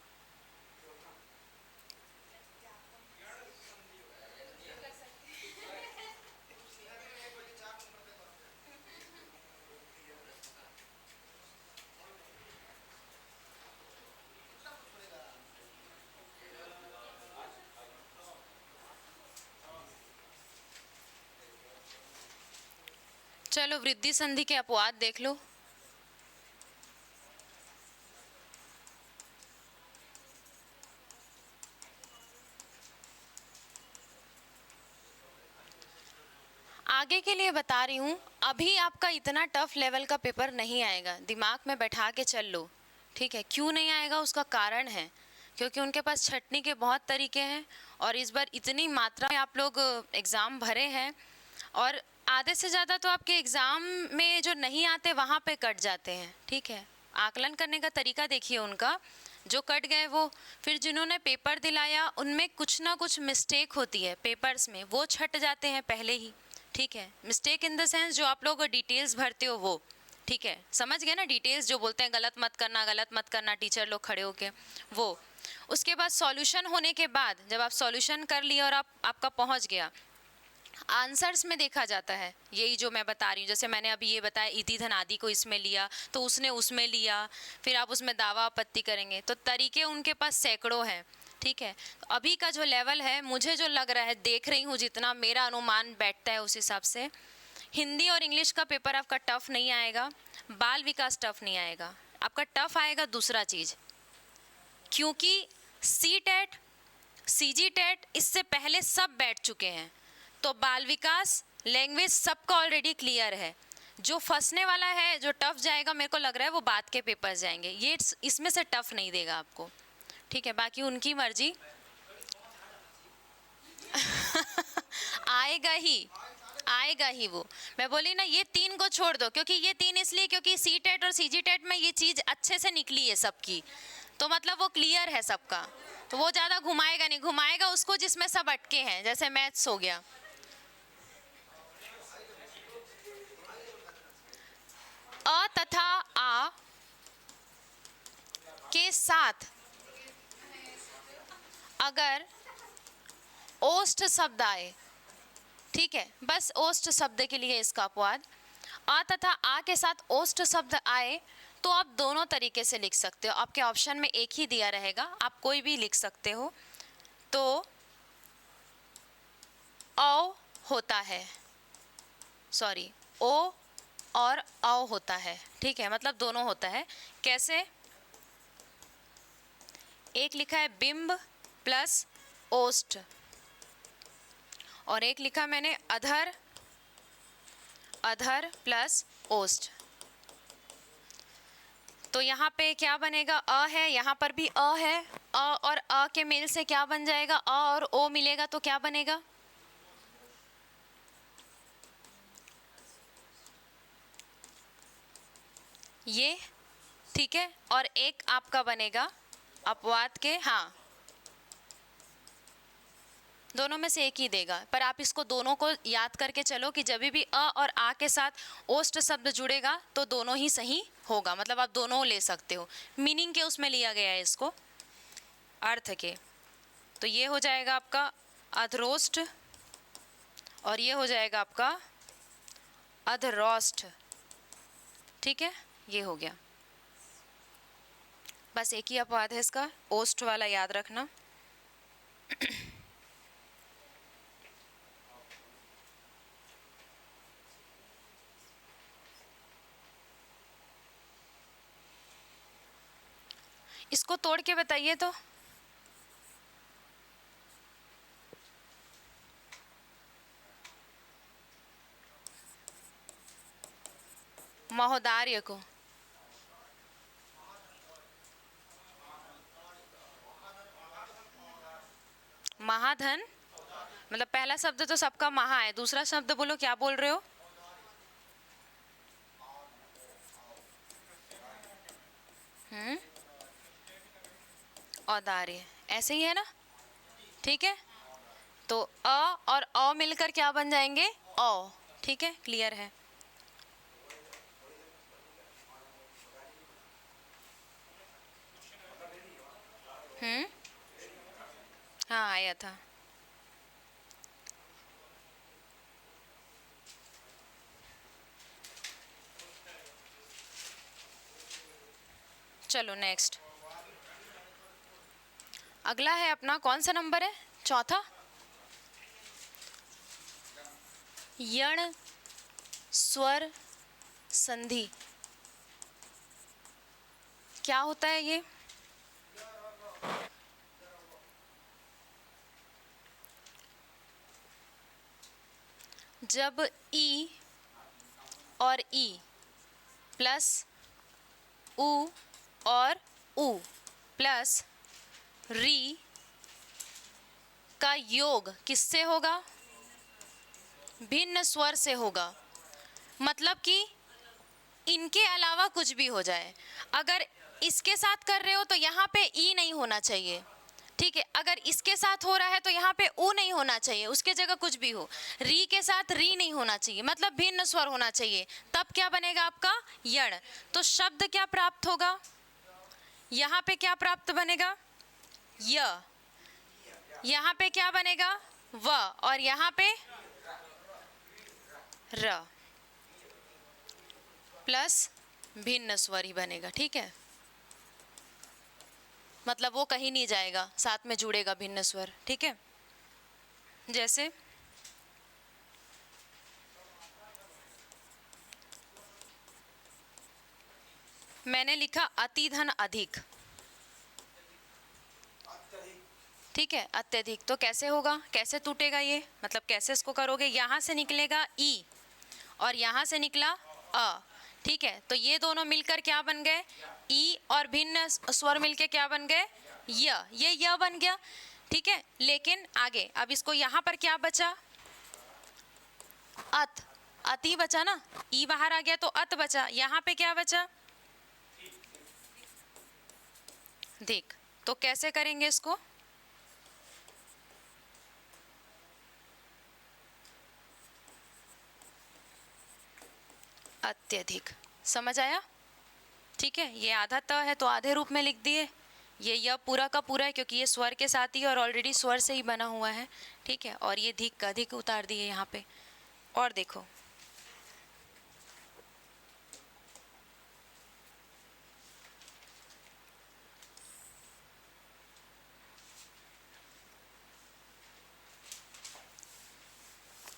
चलो वृद्धि संधि के अपवाद देख लो। आगे के लिए बता रही हूँ, अभी आपका इतना टफ लेवल का पेपर नहीं आएगा, दिमाग में बैठा के चल लो। ठीक है, क्यों नहीं आएगा उसका कारण है, क्योंकि उनके पास छटनी के बहुत तरीके हैं और इस बार इतनी मात्रा में आप लोग एग्ज़ाम भरे हैं और आधे से ज़्यादा तो आपके एग्ज़ाम में जो नहीं आते वहाँ पे कट जाते हैं। ठीक है, आकलन करने का तरीका देखिए उनका, जो कट गए वो फिर जिन्होंने पेपर दिलाया उनमें कुछ ना कुछ मिस्टेक होती है पेपर्स में, वो छट जाते हैं पहले ही। ठीक है, मिस्टेक इन द सेंस जो आप लोग डिटेल्स भरते हो वो, ठीक है, समझ गए ना डिटेल्स जो बोलते हैं गलत मत करना टीचर लोग खड़े होके, वो। उसके बाद सॉल्यूशन होने के बाद जब आप सॉल्यूशन कर लिए और आपका पहुंच गया, आंसर्स में देखा जाता है यही जो मैं बता रही हूँ। जैसे मैंने अभी ये बताया इति धन आदि को इसमें लिया तो उसने उसमें लिया, फिर आप उसमें दावा आपत्ति करेंगे, तो तरीके उनके पास सैकड़ों हैं। ठीक है, तो अभी का जो लेवल है, मुझे जो लग रहा है, देख रही हूँ जितना मेरा अनुमान बैठता है उस हिसाब से, हिंदी और इंग्लिश का पेपर आपका टफ नहीं आएगा, बाल विकास टफ नहीं आएगा, आपका टफ आएगा दूसरा चीज़, क्योंकि सी टेट सी जी टेट इससे पहले सब बैठ चुके हैं, तो बाल विकास लैंग्वेज सबका ऑलरेडी क्लियर है। जो फंसने वाला है, जो टफ जाएगा, मेरे को लग रहा है वो बाद के पेपर जाएंगे, ये इसमें से टफ नहीं देगा आपको। ठीक है, बाकी उनकी मर्जी। आएगा ही वो। मैं बोली ना, ये 3 को छोड़ दो, क्योंकि ये 3 इसलिए क्योंकि सी टेट और सी जी टेट में ये चीज़ अच्छे से निकली है सबकी, तो मतलब वो क्लियर है सबका, तो वो ज़्यादा घुमाएगा नहीं, घुमाएगा उसको जिसमें सब अटके हैं, जैसे मैथ्स हो गया। अ तथा आ के साथ अगर ओष्ठ शब्द आए, ठीक है, बस ओष्ठ शब्द के लिए इसका अपवाद, अ तथा आ के साथ ओष्ठ शब्द आए तो आप दोनों तरीके से लिख सकते हो। आपके ऑप्शन में एक ही दिया रहेगा, आप कोई भी लिख सकते हो। तो औ होता है, सॉरी, ओ और औ होता है, ठीक है, मतलब दोनों होता है। कैसे? एक लिखा है बिंब प्लस ओष्ठ, और एक लिखा मैंने अधर प्लस ओष्ठ। तो यहाँ पे क्या बनेगा? अ है, यहाँ पर भी अ है, अ और अ के मेल से क्या बन जाएगा? अ और ओ मिलेगा तो क्या बनेगा? ये, ठीक है, और एक आपका बनेगा अपवाद के, हाँ, दोनों में से एक ही देगा, पर आप इसको दोनों को याद करके चलो कि जब भी अ और आ के साथ ओष्ठ शब्द जुड़ेगा तो दोनों ही सही होगा, मतलब आप दोनों ले सकते हो, मीनिंग के उसमें लिया गया है इसको, अर्थ के। तो ये हो जाएगा आपका अधरोष्ठ और ये हो जाएगा आपका अधरोष्ठ, ठीक है, ये हो गया। बस एक ही अपवाद है इसका, ओष्ठ वाला याद रखना। इसको तोड़ के बताइए तो। महोदार्य को महाधन, मतलब पहला शब्द तो सबका महा है, दूसरा शब्द बोलो, क्या बोल रहे हो? औदार्य, ऐसे ही है ना, ठीक है। तो अ और औ मिलकर क्या बन जाएंगे? औ, ठीक है, क्लियर है। हाँ, आया था। चलो नेक्स्ट, अगला है अपना, कौन सा नंबर है? चौथा, यण स्वर संधि। क्या होता है ये? जब ई और ई प्लस उ और उ प्लस री का योग किससे होगा? भिन्न स्वर से होगा, मतलब कि इनके अलावा कुछ भी हो जाए। अगर इसके साथ कर रहे हो तो यहाँ पे ई नहीं होना चाहिए, ठीक है, अगर इसके साथ हो रहा है तो यहाँ पे ऊ नहीं होना चाहिए, उसके जगह कुछ भी हो। री के साथ री नहीं होना चाहिए, मतलब भिन्न स्वर होना चाहिए, तब क्या बनेगा आपका यण। तो शब्द क्या प्राप्त होगा, यहाँ पे क्या प्राप्त बनेगा य, यहाँ पे क्या बनेगा व, और यहाँ पे र प्लस भिन्न स्वर ही बनेगा। ठीक है, मतलब वो कहीं नहीं जाएगा, साथ में जुड़ेगा भिन्न स्वर। ठीक है, जैसे मैंने लिखा अति धन अधिक, ठीक है, अत्यधिक, तो कैसे होगा, कैसे टूटेगा ये, मतलब कैसे इसको करोगे, यहाँ से निकलेगा ई और यहाँ से निकला अ। ठीक है, तो ये दोनों मिलकर क्या बन गए, ई और भिन्न स्वर मिलके क्या बन गए ये य बन गया। ठीक है, लेकिन आगे अब इसको यहाँ पर क्या बचा, अत, अति बचा ना, ई बाहर आ गया तो अत बचा, यहाँ पे क्या बचा देख। तो कैसे करेंगे इसको, अत्यधिक, समझ आया। ठीक है, ये आधा त है तो आधे रूप में लिख दिए, ये य पूरा का पूरा है क्योंकि ये स्वर के साथ ही और ऑलरेडी स्वर से ही बना हुआ है। ठीक है, और ये धिक का अधिक उतार दिए यहाँ पे। और देखो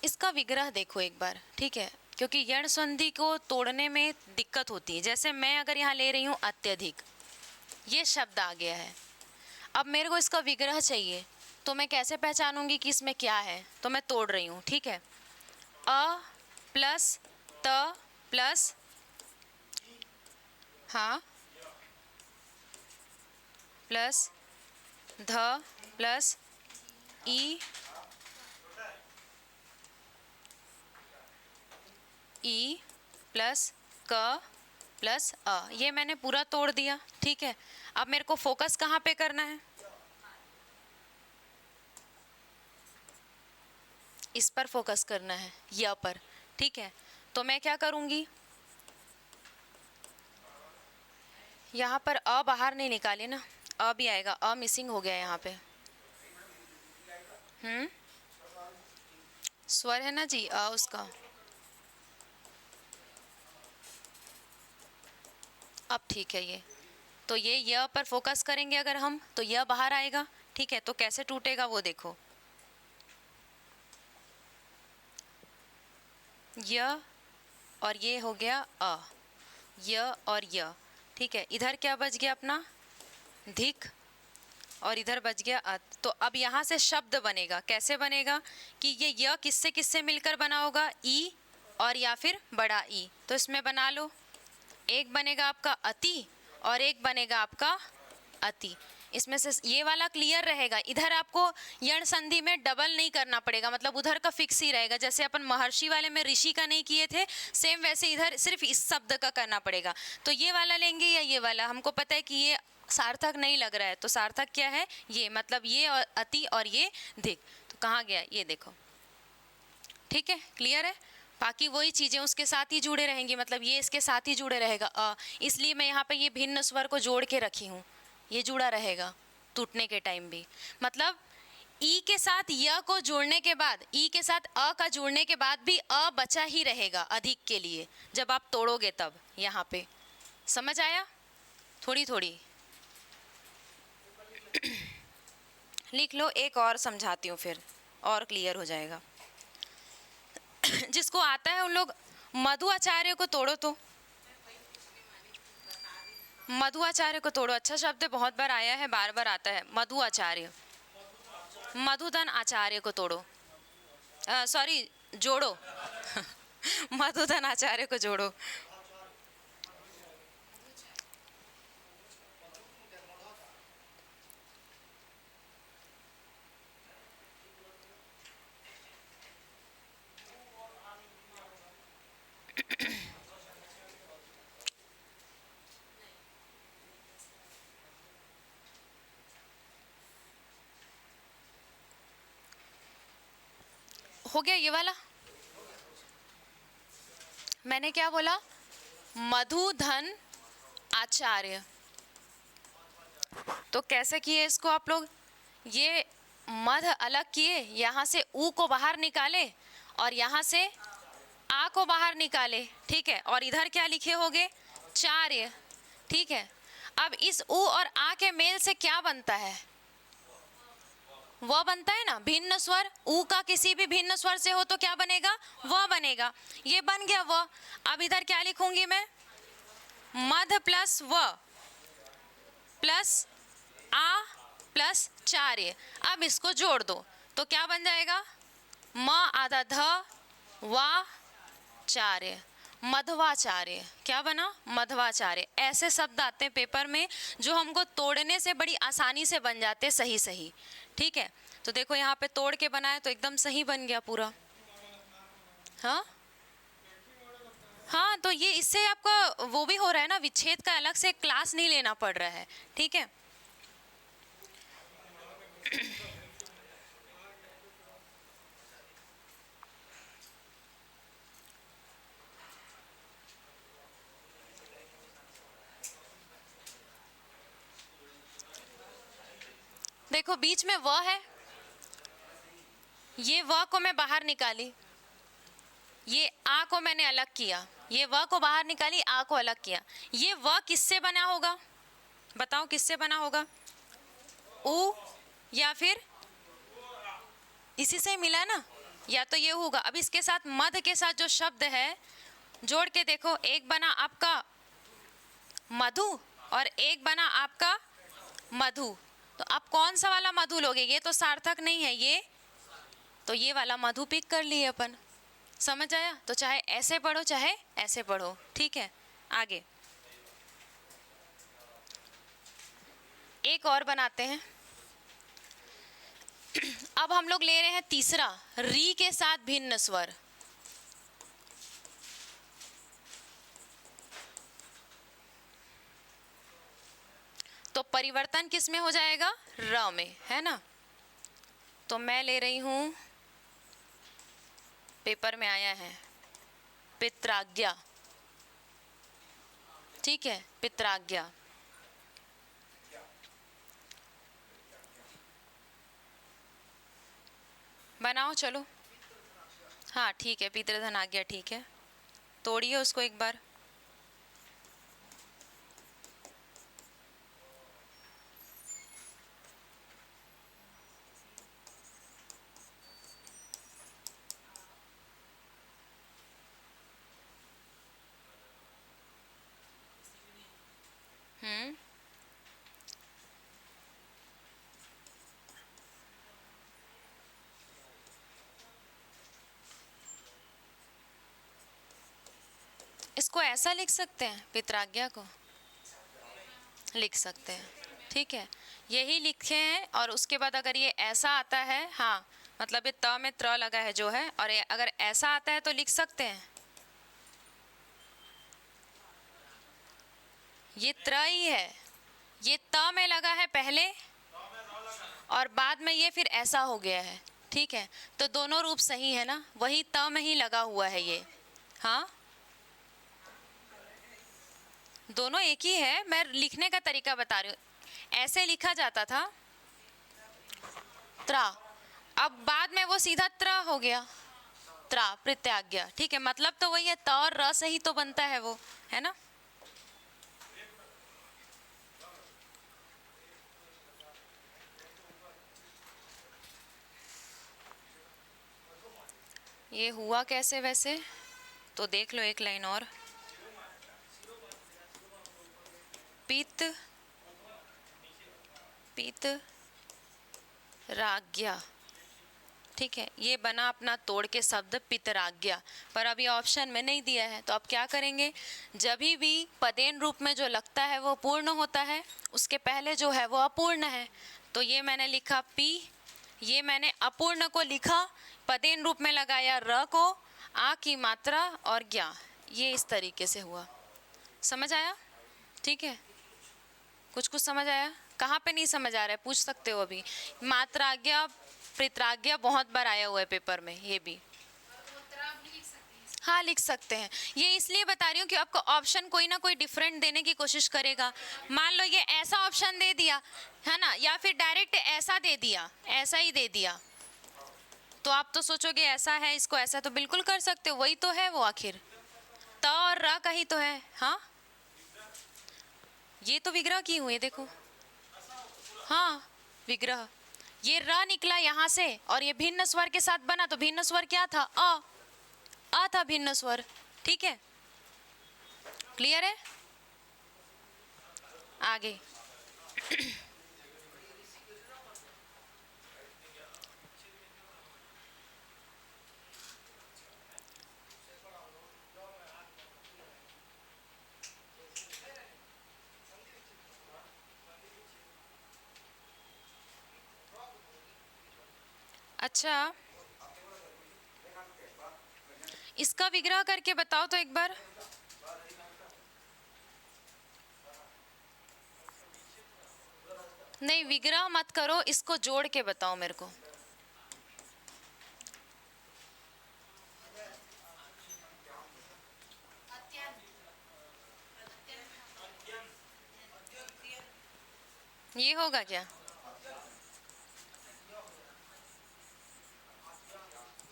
इसका विग्रह देखो एक बार। ठीक है, क्योंकि यण संधि को तोड़ने में दिक्कत होती है। जैसे मैं अगर यहाँ ले रही हूँ अत्यधिक, ये शब्द आ गया है, अब मेरे को इसका विग्रह चाहिए, तो मैं कैसे पहचानूंगी कि इसमें क्या है, तो मैं तोड़ रही हूँ। ठीक है, अ प्लस त प्लस हाँ प्लस ध प्लस ई ई प्लस क प्लस अ, ये मैंने पूरा तोड़ दिया। ठीक है, अब मेरे को फोकस कहाँ पे करना है, इस पर फोकस करना है, य पर। ठीक है, तो मैं क्या करूँगी, यहाँ पर अ बाहर नहीं निकाले ना, अ भी आएगा, अ मिसिंग हो गया यहाँ पे। स्वर है ना जी अ उसका, अब ठीक है ये, तो ये य पर फोकस करेंगे अगर हम, तो य बाहर आएगा। ठीक है, तो कैसे टूटेगा वो देखो, य और ये हो गया अ, य और य। ठीक है, इधर क्या बच गया अपना धिक, और इधर बच गया अत। तो अब यहाँ से शब्द बनेगा, कैसे बनेगा कि ये य किससे किससे मिलकर बना होगा, ई और या फिर बड़ा ई। तो इसमें बना लो, एक बनेगा आपका अति और एक बनेगा आपका अति। इसमें से ये वाला क्लियर रहेगा, इधर आपको यण संधि में डबल नहीं करना पड़ेगा, मतलब उधर का फिक्स ही रहेगा। जैसे अपन महर्षि वाले में ऋषि का नहीं किए थे, सेम वैसे इधर सिर्फ इस शब्द का करना पड़ेगा। तो ये वाला लेंगे या ये वाला, हमको पता है कि ये सार्थक नहीं लग रहा है, तो सार्थक क्या है ये, मतलब ये और अति और ये धिक। तो कहाँ गया ये देखो। ठीक है, क्लियर है, बाकी वही चीज़ें उसके साथ ही जुड़े रहेंगी, मतलब ये इसके साथ ही जुड़े रहेगा अ, इसलिए मैं यहाँ पे ये भिन्न स्वर को जोड़ के रखी हूँ, ये जुड़ा रहेगा टूटने के टाइम भी। मतलब ई के साथ य को जोड़ने के बाद, ई के साथ अ का जोड़ने के बाद भी अ बचा ही रहेगा अधिक के लिए, जब आप तोड़ोगे तब। यहाँ पे समझ आया, थोड़ी थोड़ी लिख लो, एक और समझाती हूँ फिर और क्लियर हो जाएगा। जिसको आता है उन लोग मधु आचार्य को तोड़ो, तो मधु आचार्य को तोड़ो, अच्छा शब्द है, बहुत बार आया है, बार बार आता है, मधु आचार्य, मधुधन आचार्य को तोड़ो, सॉरी जोड़ो मधुधन आचार्य को जोड़ो। हो गया ये वाला। मैंने क्या बोला? मधुधन आचार्य। तो कैसे किए इसको आप लोग? ये मध अलग किए, यहाँ से ऊ को बाहर निकाले और यहाँ से आ को बाहर निकाले, ठीक है, और इधर क्या लिखे होगे? चार्य, ठीक है। अब इस ऊ और आ के मेल से क्या बनता है? वह बनता है ना, भिन्न स्वर। ऊ का किसी भी भिन्न स्वर से हो तो क्या बनेगा? वह बनेगा। ये बन गया वह। अब इधर क्या लिखूंगी मैं? मध प्लस व प्लस आ प्लस चार्य। अब इसको जोड़ दो तो क्या बन जाएगा? म आधा ध वा चार्य, मध्वाचार्य। क्या बना? मध्वाचार्य। ऐसे शब्द आते हैं पेपर में जो हमको तोड़ने से बड़ी आसानी से बन जाते सही सही, ठीक है। तो देखो यहाँ पे तोड़ के बनाए तो एकदम सही बन गया पूरा। हाँ हाँ, तो ये इससे आपका वो भी हो रहा है ना, विच्छेद का अलग से क्लास नहीं लेना पड़ रहा है, ठीक है। देखो बीच में व है, ये व को मैं बाहर निकाली, ये आ को मैंने अलग किया, ये व को बाहर निकाली, आ को अलग किया। ये व किससे बना होगा? बताओ किससे बना होगा? ऊ या फिर इसी से मिला ना, या तो ये होगा। अब इसके साथ मध के साथ जो शब्द है जोड़ के देखो, एक बना आपका मधु और एक बना आपका मधु। तो आप कौन सा वाला मधु लोगे? ये तो सार्थक नहीं है, ये तो ये वाला मधु पिक कर लिए अपन। समझ आया? तो चाहे ऐसे पढ़ो चाहे ऐसे पढ़ो, ठीक है। आगे एक और बनाते हैं। अब हम लोग ले रहे हैं तीसरा, री के साथ भिन्न स्वर। तो परिवर्तन किस में हो जाएगा? र में, है ना। तो मैं ले रही हूं, पेपर में आया है पित्राज्ञा, ठीक है, पित्राज्ञा। बनाओ चलो। हाँ ठीक है, पितृधन आज्ञा, ठीक है। तोड़िए उसको एक बार। इसको ऐसा लिख सकते हैं, पित्राज्ञा को लिख सकते हैं, ठीक है। यही लिखे हैं और उसके बाद अगर ये ऐसा आता है, हाँ मतलब ये त में त्र लगा है जो है, और ये अगर ऐसा आता है तो लिख सकते हैं, ये त्र ही है, ये त में लगा है पहले और बाद में ये फिर ऐसा हो गया है, ठीक है। तो दोनों रूप सही है ना, वही त में ही लगा हुआ है ये। हाँ दोनों एक ही है, मैं लिखने का तरीका बता रही हूँ। ऐसे लिखा जाता था त्रा, अब बाद में वो सीधा त्र हो गया, त्रा प्रत्याज्ञा, ठीक है। मतलब तो वही है, त और र से ही तो बनता है वो, है ना। ये हुआ कैसे वैसे, तो देख लो एक लाइन और। पित पित राज्ञा, ठीक है। ये बना अपना तोड़ के शब्द पितराज्ञा, पर अभी ऑप्शन में नहीं दिया है। तो अब क्या करेंगे, जब भी पदेन रूप में जो लगता है वो पूर्ण होता है, उसके पहले जो है वो अपूर्ण है। तो ये मैंने लिखा पी, ये मैंने अपूर्ण को लिखा, पदेन रूप में लगाया र को, आ की मात्रा और ज्ञा, ये इस तरीके से हुआ। समझ आया? ठीक है, कुछ कुछ समझ आया? कहाँ पे नहीं समझ आ रहा है पूछ सकते हो अभी। मात्रा आज्ञा पित्राज्ञा बहुत बार आया हुआ है पेपर में, ये भी। हाँ लिख सकते हैं। ये इसलिए बता रही हूँ कि आपको ऑप्शन कोई ना कोई डिफरेंट देने की कोशिश करेगा। मान लो ये ऐसा ऑप्शन दे दिया है ना, या फिर डायरेक्ट ऐसा दे दिया, ऐसा ही दे दिया, तो आप तो सोचोगे ऐसा है, इसको ऐसा तो बिल्कुल कर सकते हो, वही तो है वो, आखिर त और र का ही तो है। हाँ ये तो विग्रह की हुई, देखो। हाँ विग्रह, ये र निकला यहाँ से और ये भिन्न स्वर के साथ बना, तो भिन्न स्वर क्या था? अ था भिन्न स्वर। ठीक है, क्लियर है? आगे अच्छा, इसका विग्रह करके बताओ तो एक बार। नहीं विग्रह मत करो, इसको जोड़ के बताओ मेरे को। ये होगा क्या?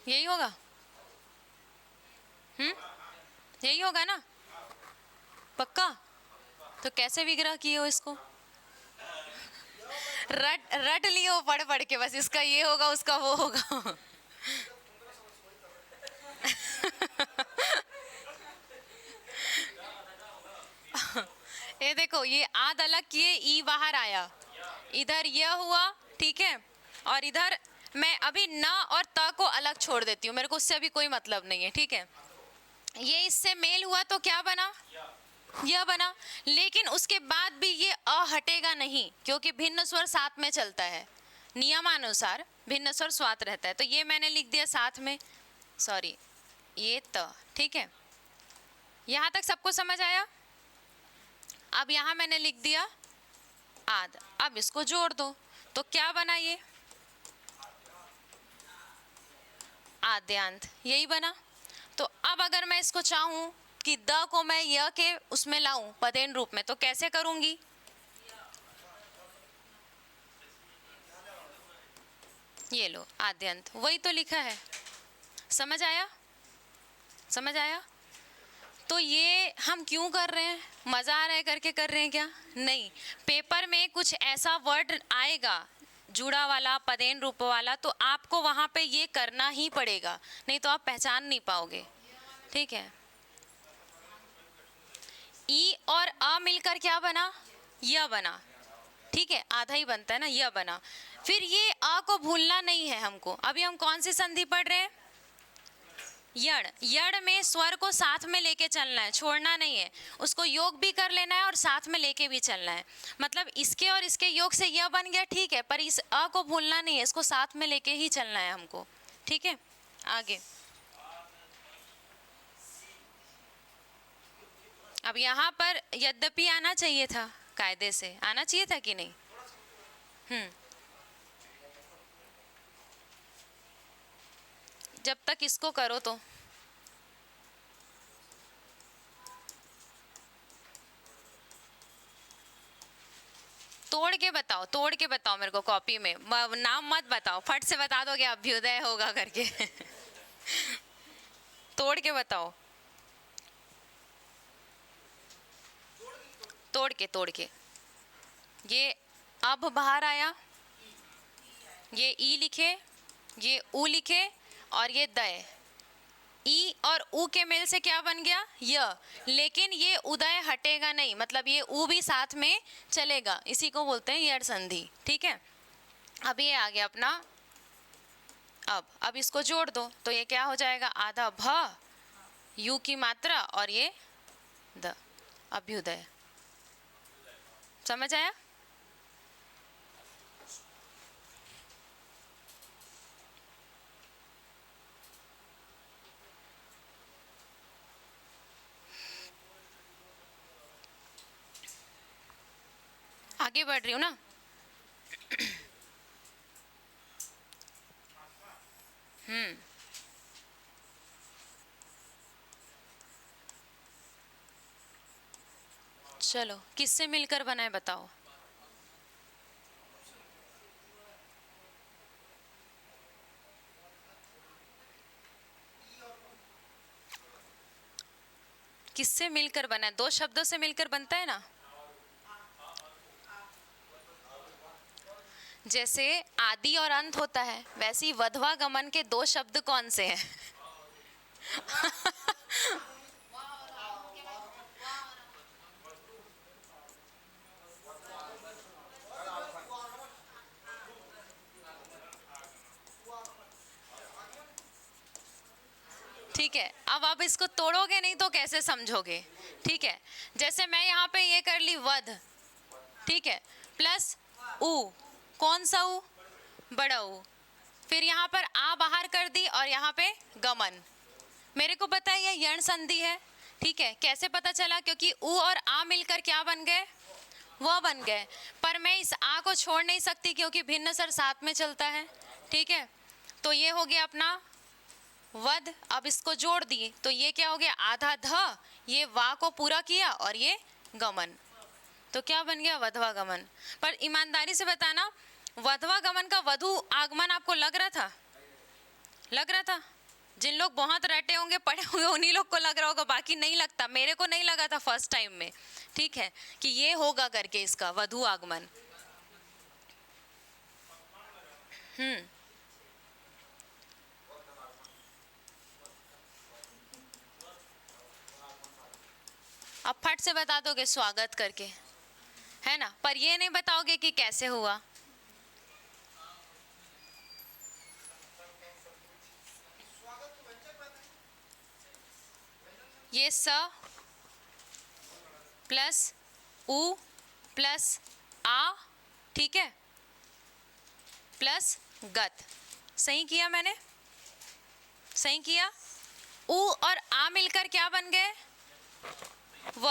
यही होगा? यही होगा ना? पक्का? तो कैसे विग्रह किए हो इसको? रट रट लिए हो पढ़ पढ़ के, बस इसका ये होगा उसका वो होगा। ये देखो, ये आद अलग किए, ई बाहर आया, इधर यह हुआ, ठीक है, और इधर मैं अभी न और त को अलग छोड़ देती हूँ, मेरे को उससे अभी कोई मतलब नहीं है, ठीक है। ये इससे मेल हुआ तो क्या बना? यह बना। लेकिन उसके बाद भी ये अ हटेगा नहीं, क्योंकि भिन्न स्वर साथ में चलता है, नियमानुसार भिन्न स्वर स्वात रहता है, तो ये मैंने लिख दिया साथ में, सॉरी ये त, ठीक है। यहाँ तक सबको समझ आया? अब यहाँ मैंने लिख दिया आद, अब इसको जोड़ दो तो क्या बना? ये आद्यांत, यही बना। तो अब अगर मैं इसको चाहूं कि द को मैं य के उसमें लाऊं पदेन रूप में, तो कैसे करूंगी? ये लो आद्यंत, वही तो लिखा है। समझ आया? समझ आया? तो ये हम क्यों कर रहे हैं? मजा आ रहा है करके कर रहे हैं क्या? नहीं, पेपर में कुछ ऐसा वर्ड आएगा जुड़ा वाला, पदेन रूप वाला, तो आपको वहां पे ये करना ही पड़ेगा, नहीं तो आप पहचान नहीं पाओगे, ठीक है। ई और अ मिलकर क्या बना? य बना, ठीक है, आधा ही बनता है ना, य बना। फिर ये अ को भूलना नहीं है हमको। अभी हम कौन सी संधि पढ़ रहे हैं? यड़। यड़ में स्वर को साथ में लेके चलना है, छोड़ना नहीं है, उसको योग भी कर लेना है और साथ में लेके भी चलना है। मतलब इसके और इसके योग से यह बन गया, ठीक है, पर इस अ को भूलना नहीं है, इसको साथ में लेके ही चलना है हमको, ठीक है। आगे अब यहाँ पर यद्यपि आना चाहिए था, कायदे से आना चाहिए था कि नहीं? जब तक इसको करो तो तोड़ के बताओ, तोड़ के बताओ मेरे को, कॉपी में नाम मत बताओ, फट से बता दोगे अभ्युदय होगा करके। तोड़ के बताओ, तोड़ के ये अब बाहर आया, ये ई लिखे, ये ऊ लिखे, और ये दय, ई और ऊ के मेल से क्या बन गया? य। लेकिन ये उदय हटेगा नहीं, मतलब ये ऊ भी साथ में चलेगा, इसी को बोलते हैं यड़ संधि, ठीक है। अब ये आ गया अपना, अब इसको जोड़ दो तो ये क्या हो जाएगा? आधा भ, यू की मात्रा, और ये द, अभ्युदय। समझ आया? आगे बढ़ रही हूँ ना। हम्म, चलो किससे मिलकर बना है बताओ। किससे मिलकर बना है? दो शब्दों से मिलकर बनता है ना। जैसे आदि और अंत होता है, वैसे ही वधवा गमन के दो शब्द कौन से हैं? ठीक है, अब आप इसको तोड़ोगे नहीं तो कैसे समझोगे? ठीक है, जैसे मैं यहाँ पे ये कर ली वध, ठीक है, प्लस ऊ, कौन सा ऊ? बड़ा ऊ। फिर यहाँ पर आ बाहर कर दी और यहाँ पे गमन। मेरे को पता है ये यण संधि है, ठीक है। कैसे पता चला? क्योंकि ऊ और आ मिलकर क्या बन गए? वह बन गए। पर मैं इस आ को छोड़ नहीं सकती क्योंकि भिन्न स्वर साथ में चलता है, ठीक है। तो ये हो गया अपना वध। अब इसको जोड़ दिए तो ये क्या हो गया? आधा ध, ये वा को पूरा किया और ये गमन, तो क्या बन गया? वधवा गमन। पर ईमानदारी से बताना, वधवा गमन का वधु आगमन आपको लग रहा था? लग रहा था? जिन लोग बहुत रटे होंगे, पढ़े होंगे, उन्हीं लोग को लग रहा होगा, बाकी नहीं लगता। मेरे को नहीं लगा था फर्स्ट टाइम में, ठीक है, कि ये होगा करके इसका वधु आगमन। अब फट से बता दोगे स्वागत करके, है ना, पर ये नहीं बताओगे कि कैसे हुआ। ये स प्लस उ प्लस आ, ठीक है, प्लस गत। सही किया मैंने? सही किया। उ और आ मिलकर क्या बन गए? व।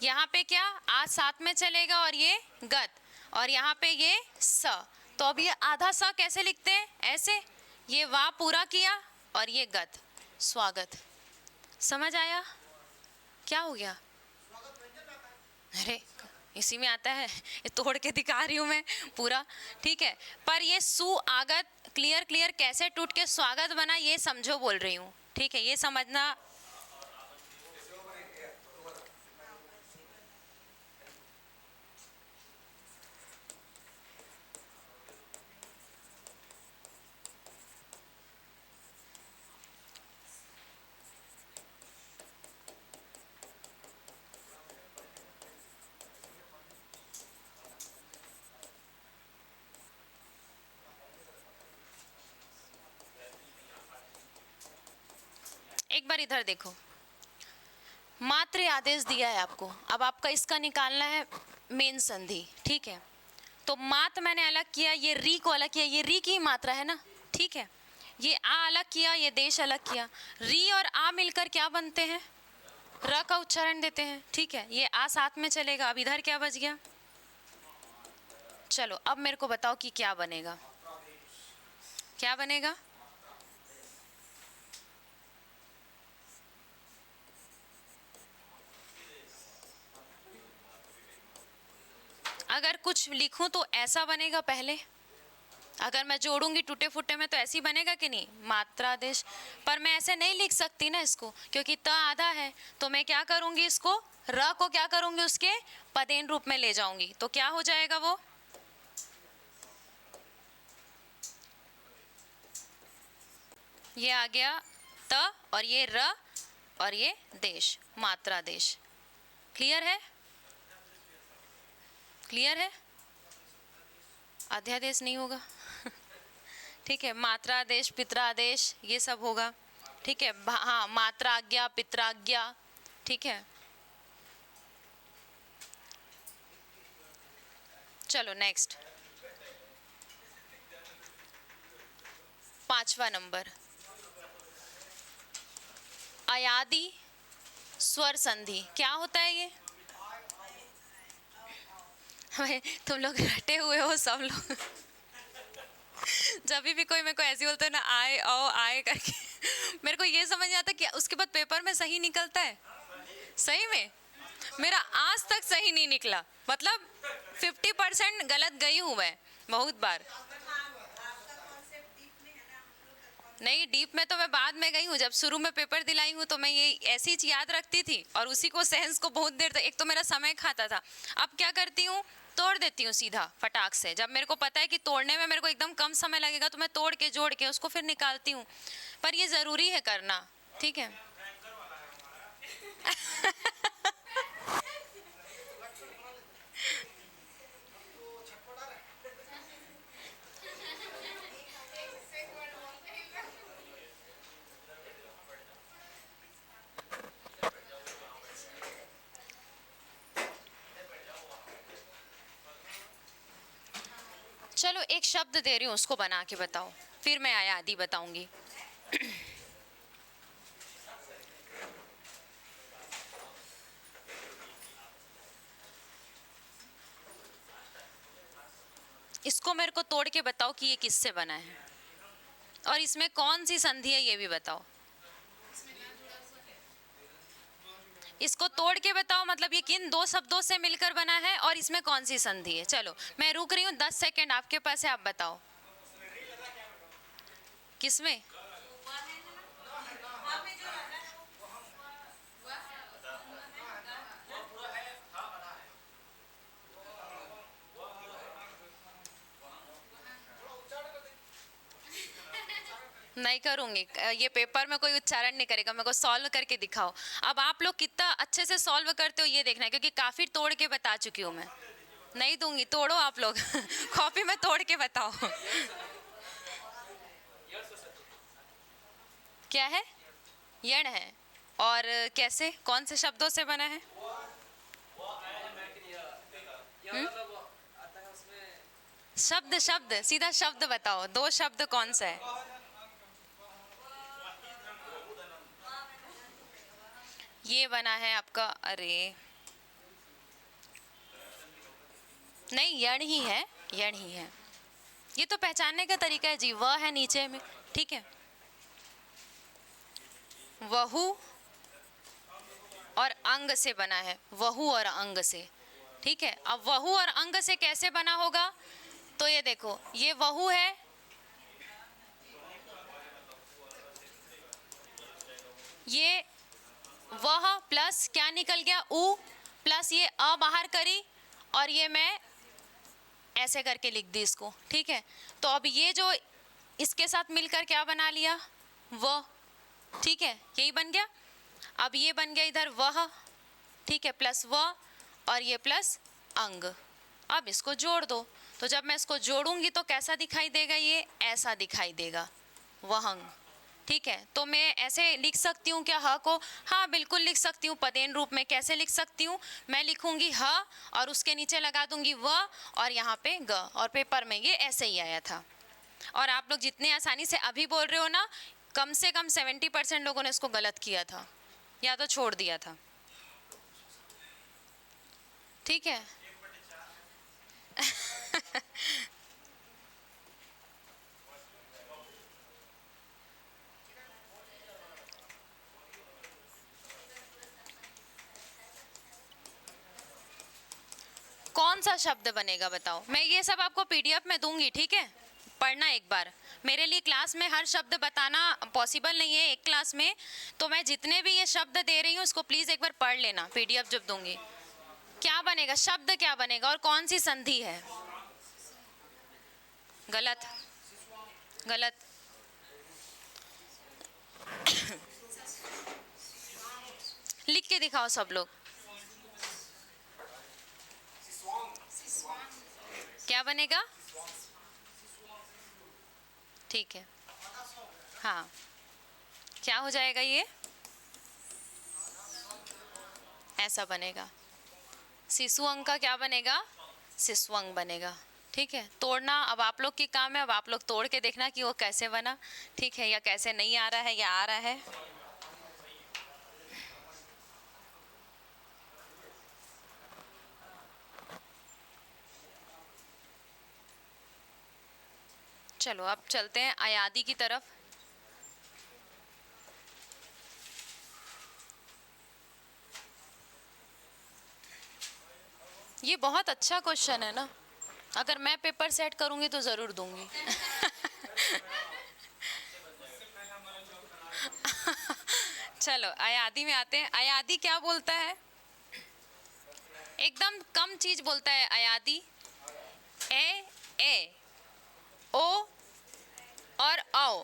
यहाँ पे क्या? आ साथ में चलेगा और ये गत, और यहाँ पे ये स। तो अब ये आधा स कैसे लिखते हैं? ऐसे, ये वा पूरा किया और ये गत, स्वागत। समझ आया? क्या हो गया? अरे इसी में आता है, ये तोड़ के दिखा रही हूँ मैं पूरा, ठीक है। पर ये सु आगत क्लियर क्लियर कैसे टूट के स्वागत बना, ये समझो बोल रही हूँ, ठीक है, ये समझना। एक बार इधर देखो, मात्र आदेश दिया है आपको, अब आपका इसका निकालना है मेन संधि, ठीक है। तो मात मैंने अलग किया, ये री को अलग किया, ये री की मात्रा है ना, ठीक है। ये आ अलग किया, ये देश अलग किया। री और आ मिलकर क्या बनते हैं? र का उच्चारण देते हैं, ठीक है। ये आ साथ में चलेगा। अब इधर क्या बच गया? चलो अब मेरे को बताओ कि क्या बनेगा, क्या बनेगा? अगर कुछ लिखूं तो ऐसा बनेगा पहले, अगर मैं जोड़ूंगी टूटे फूटे में तो ऐसे ही बनेगा कि नहीं? मात्रादेश। पर मैं ऐसे नहीं लिख सकती ना इसको, क्योंकि त आधा है। तो मैं क्या करूंगी? इसको र को क्या करूंगी? उसके पदेन रूप में ले जाऊंगी। तो क्या हो जाएगा वो? ये आ गया त और ये र और ये देश, मात्रादेश। क्लियर है? क्लियर है? अध्यादेश नहीं होगा। ठीक है, मात्रादेश, पित्रादेश, ये सब होगा, ठीक है। हाँ, मात्राज्ञा, पित्राज्ञा, ठीक है। चलो नेक्स्ट, 5वां नंबर, अयादि स्वर संधि। क्या होता है ये? तुम लोग रटे हुए हो सब लोग। जब भी कोई मेरे को ऐसे बोलता है ना आए आओ आए करके, मेरे को ये समझ नहीं आता कि उसके बाद पेपर में सही निकलता है। सही में मेरा आज तक सही नहीं निकला, मतलब 50% गलत गई हूँ मैं बहुत बार। नहीं, डीप में तो मैं बाद में गई हूँ, जब शुरू में पेपर दिलाई हूँ तो मैं ये ऐसी चीज याद रखती थी और उसी को सेंस को बहुत देर तक, एक तो मेरा समय खाता था। अब क्या करती हूँ, तोड़ देती हूँ सीधा फटाक से। जब मेरे को पता है कि तोड़ने में मेरे को एकदम कम समय लगेगा तो मैं तोड़ के जोड़ के उसको फिर निकालती हूँ। पर ये ज़रूरी है करना, ठीक है। चलो एक शब्द दे रही हूँ, उसको बना के बताओ, फिर मैं आया आदि बताऊंगी। इसको मेरे को तोड़ के बताओ कि ये किससे बना है और इसमें कौन सी संधि है, ये भी बताओ। इसको तोड़ के बताओ, मतलब ये किन दो शब्दों से मिलकर बना है और इसमें कौन सी संधि है। चलो मैं रुक रही हूँ, 10 सेकेंड आपके पास है, आप बताओ किसमें। नहीं करूंगी, ये पेपर में कोई उच्चारण नहीं करेगा, मेरे को सॉल्व करके दिखाओ। अब आप लोग कितना अच्छे से सॉल्व करते हो ये देखना है, क्योंकि काफी तोड़ के बता चुकी हूँ मैं। नहीं दूंगी, तोड़ो आप लोग। कॉपी में तोड़ के बताओ। क्या है, यण है। और कैसे, कौन से शब्दों से बना है। शब्द शब्द, सीधा शब्द बताओ, दो शब्द कौन सा है। ये बना है आपका, अरे नहीं, यण ही है, यण ही है। ये तो पहचानने का तरीका है जी, वह है नीचे में, ठीक है। वहु और अंग से बना है, वहु और अंग से, ठीक है। अब वहु और अंग से कैसे बना होगा, तो ये देखो, ये वहु है, ये वह प्लस क्या निकल गया, उ प्लस ये अ बाहर करी और ये मैं ऐसे करके लिख दी इसको, ठीक है। तो अब ये जो इसके साथ मिलकर क्या बना लिया, वह, ठीक है, यही बन गया। अब ये बन गया इधर वह, ठीक है, प्लस वह और ये प्लस अंग। अब इसको जोड़ दो, तो जब मैं इसको जोड़ूंगी तो कैसा दिखाई देगा, ये ऐसा दिखाई देगा, वहंग, ठीक है। तो मैं ऐसे लिख सकती हूँ क्या ह को, हाँ बिल्कुल लिख सकती हूँ पदेन रूप में। कैसे लिख सकती हूँ, मैं लिखूंगी ह और उसके नीचे लगा दूंगी व और यहाँ पे ग, और पेपर में ये ऐसे ही आया था। और आप लोग जितने आसानी से अभी बोल रहे हो ना, कम से कम 70% लोगों ने इसको गलत किया था या तो छोड़ दिया था, ठीक है। कौन सा शब्द बनेगा बताओ, मैं ये सब आपको पीडीएफ में दूंगी, ठीक है। पढ़ना एक बार, मेरे लिए क्लास में हर शब्द बताना पॉसिबल नहीं है एक क्लास में, तो मैं जितने भी ये शब्द दे रही हूँ इसको प्लीज़ एक बार पढ़ लेना, पीडीएफ जब दूंगी। क्या बनेगा, शब्द क्या बनेगा और कौन सी संधि है। गलत, गलत। लिख के दिखाओ सब लोग, क्या बनेगा, ठीक है। हाँ, क्या हो जाएगा, ये ऐसा बनेगा। शिशु अंग का क्या बनेगा, शिशु अंग बनेगा, ठीक है। तोड़ना अब आप लोग की काम है, अब आप लोग तोड़ के देखना कि वो कैसे बना, ठीक है, या कैसे नहीं आ रहा है या आ रहा है। चलो अब चलते हैं अयादी की तरफ। ये बहुत अच्छा क्वेश्चन है ना, अगर मैं पेपर सेट करूंगी तो ज़रूर दूंगी। चलो अयादी में आते हैं। अयादी क्या बोलता है? एकदम कम चीज बोलता है अयादी। ए ओ और औ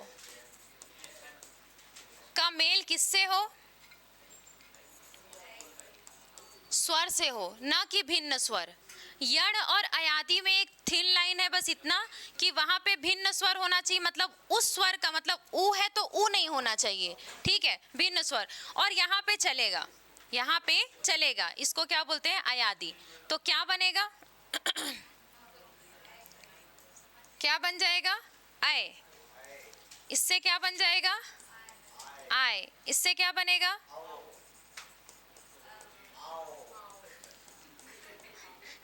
का मेल किससे हो? स्वर से हो, ना कि भिन्न स्वर। यण और अयादी में एक थिन लाइन है, बस इतना कि वहां पे भिन्न स्वर होना चाहिए, मतलब उस स्वर का मतलब ऊ है तो ऊ नहीं होना चाहिए, ठीक है, भिन्न स्वर। और यहाँ पे चलेगा, यहाँ पे चलेगा, इसको क्या बोलते हैं? अयादी। तो क्या बनेगा? क्या बन जाएगा? आए। इससे क्या बन जाएगा? आए। इससे क्या बनेगा?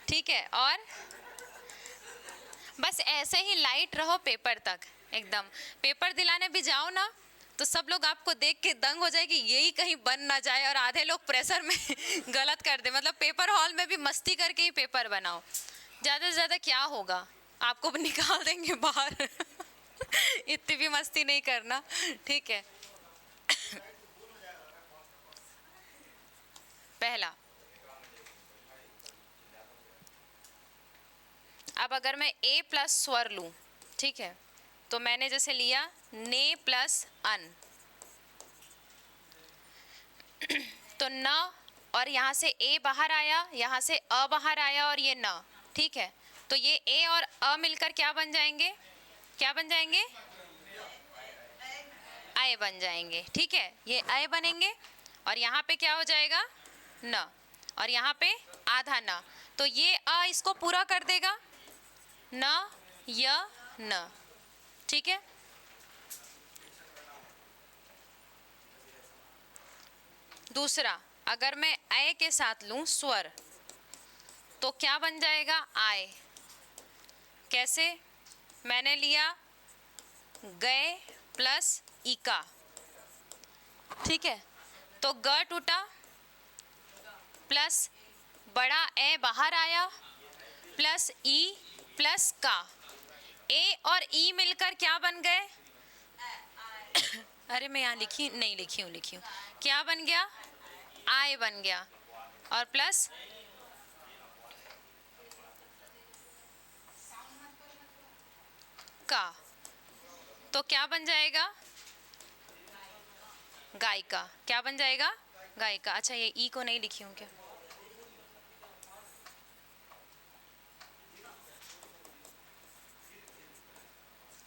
ठीक है। और बस ऐसे ही लाइट रहो पेपर तक, एकदम। पेपर दिलाने भी जाओ ना तो सब लोग आपको देख के दंग हो जाएगी, यही कहीं बन ना जाए और आधे लोग प्रेशर में गलत कर दे। मतलब पेपर हॉल में भी मस्ती करके ही पेपर बनाओ। ज़्यादा से ज़्यादा क्या होगा, आपको भी निकाल देंगे बाहर। इतनी भी मस्ती नहीं करना, ठीक है। पहला, अब अगर मैं ए प्लस स्वर लूं, ठीक है, तो मैंने जैसे लिया ने प्लस अन, तो न, और यहाँ से ए बाहर आया, यहाँ से अ बाहर आया और ये न, ठीक है। तो ये ए और अ मिलकर क्या बन जाएंगे? क्या बन जाएंगे? आय बन जाएंगे, ठीक है। ये आय बनेंगे और यहाँ पे क्या हो जाएगा? न, और यहाँ पे आधा न। तो ये अ इसको पूरा कर देगा, न य न, ठीक है। दूसरा, अगर मैं अय के साथ लूं स्वर, तो क्या बन जाएगा? आय। कैसे? मैंने लिया गए प्लस इका, ठीक है, तो ग टूटा प्लस बड़ा ए बाहर आया प्लस ई प्लस का, ए और ई मिलकर क्या बन गए? अरे मैं यहाँ लिखी नहीं, लिखी हूँ। क्या बन गया? आय बन गया और प्लस का, तो क्या बन जाएगा? गायिका। क्या बन जाएगा? गायिका। अच्छा ये ई को नहीं लिखी हूँ क्या?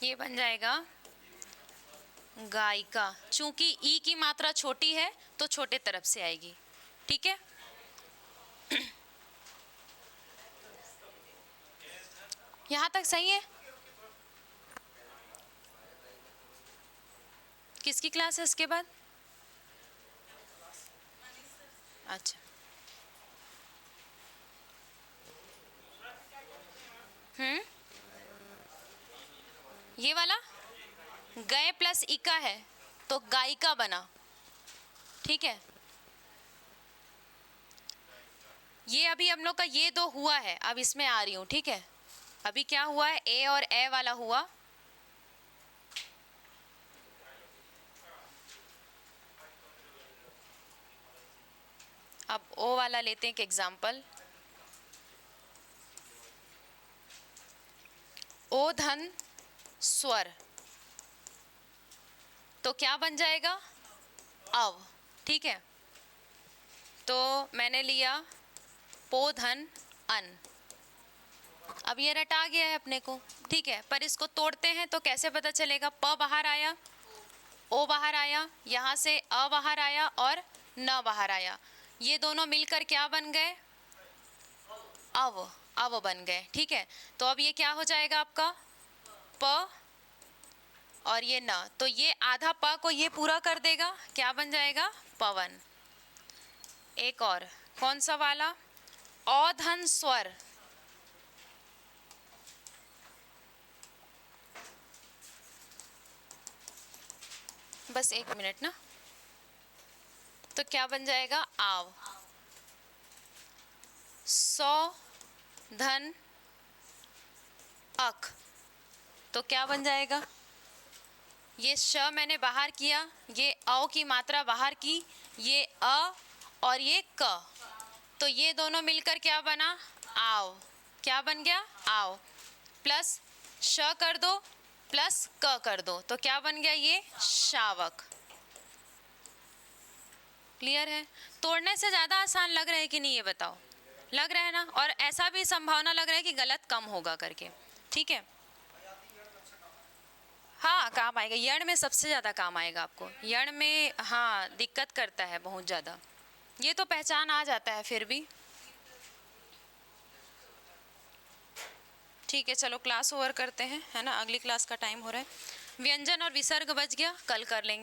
ये बन जाएगा गायिका। चूंकि ई की मात्रा छोटी है तो छोटे तरफ से आएगी, ठीक है। यहां तक सही है? किसकी क्लास है इसके बाद? अच्छा, ये वाला गए प्लस इका है तो गायिका बना, ठीक है। ये अभी हम लोग का ये दो हुआ है, अब इसमें आ रही हूं, ठीक है। अभी क्या हुआ है? ए और ए वाला हुआ, अब ओ वाला लेते हैं एक एग्जाम्पल। ओ धन स्वर, तो क्या बन जाएगा? अव, ठीक है। तो मैंने लिया पो धन अन, अब ये रटा गया है अपने को, ठीक है। पर इसको तोड़ते हैं तो कैसे पता चलेगा? प बाहर आया, ओ बाहर आया, यहाँ से अ बाहर आया और न बाहर आया, ये दोनों मिलकर क्या बन गए? अव बन गए, ठीक है। तो अब ये क्या हो जाएगा आपका? प और ये न, तो ये आधा प को ये पूरा कर देगा, क्या बन जाएगा? पवन। एक और, कौन सा वाला? औधन स्वर, बस 1 मिनट ना। तो क्या बन जाएगा? आव। 100 धन अक, तो क्या बन जाएगा? ये श मैंने बाहर किया, ये औ की मात्रा बाहर की, ये अ और ये क, तो ये दोनों मिलकर क्या बना? आव। क्या बन गया? आव। प्लस श कर दो प्लस क कर दो, तो क्या बन गया? ये शावक। क्लियर है? तोड़ने से ज़्यादा आसान लग रहा है कि नहीं, ये बताओ। लग रहा है ना? और ऐसा भी संभावना लग रहा है कि गलत कम होगा करके। ठीक है, हाँ काम आएगा। यण में सबसे ज़्यादा काम आएगा आपको। यण में हाँ दिक्कत करता है बहुत ज़्यादा, ये तो पहचान आ जाता है फिर भी। ठीक है, चलो क्लास ओवर करते हैं, है ना, अगली क्लास का टाइम हो रहा है। व्यंजन और विसर्ग बच गया, कल कर लेंगे।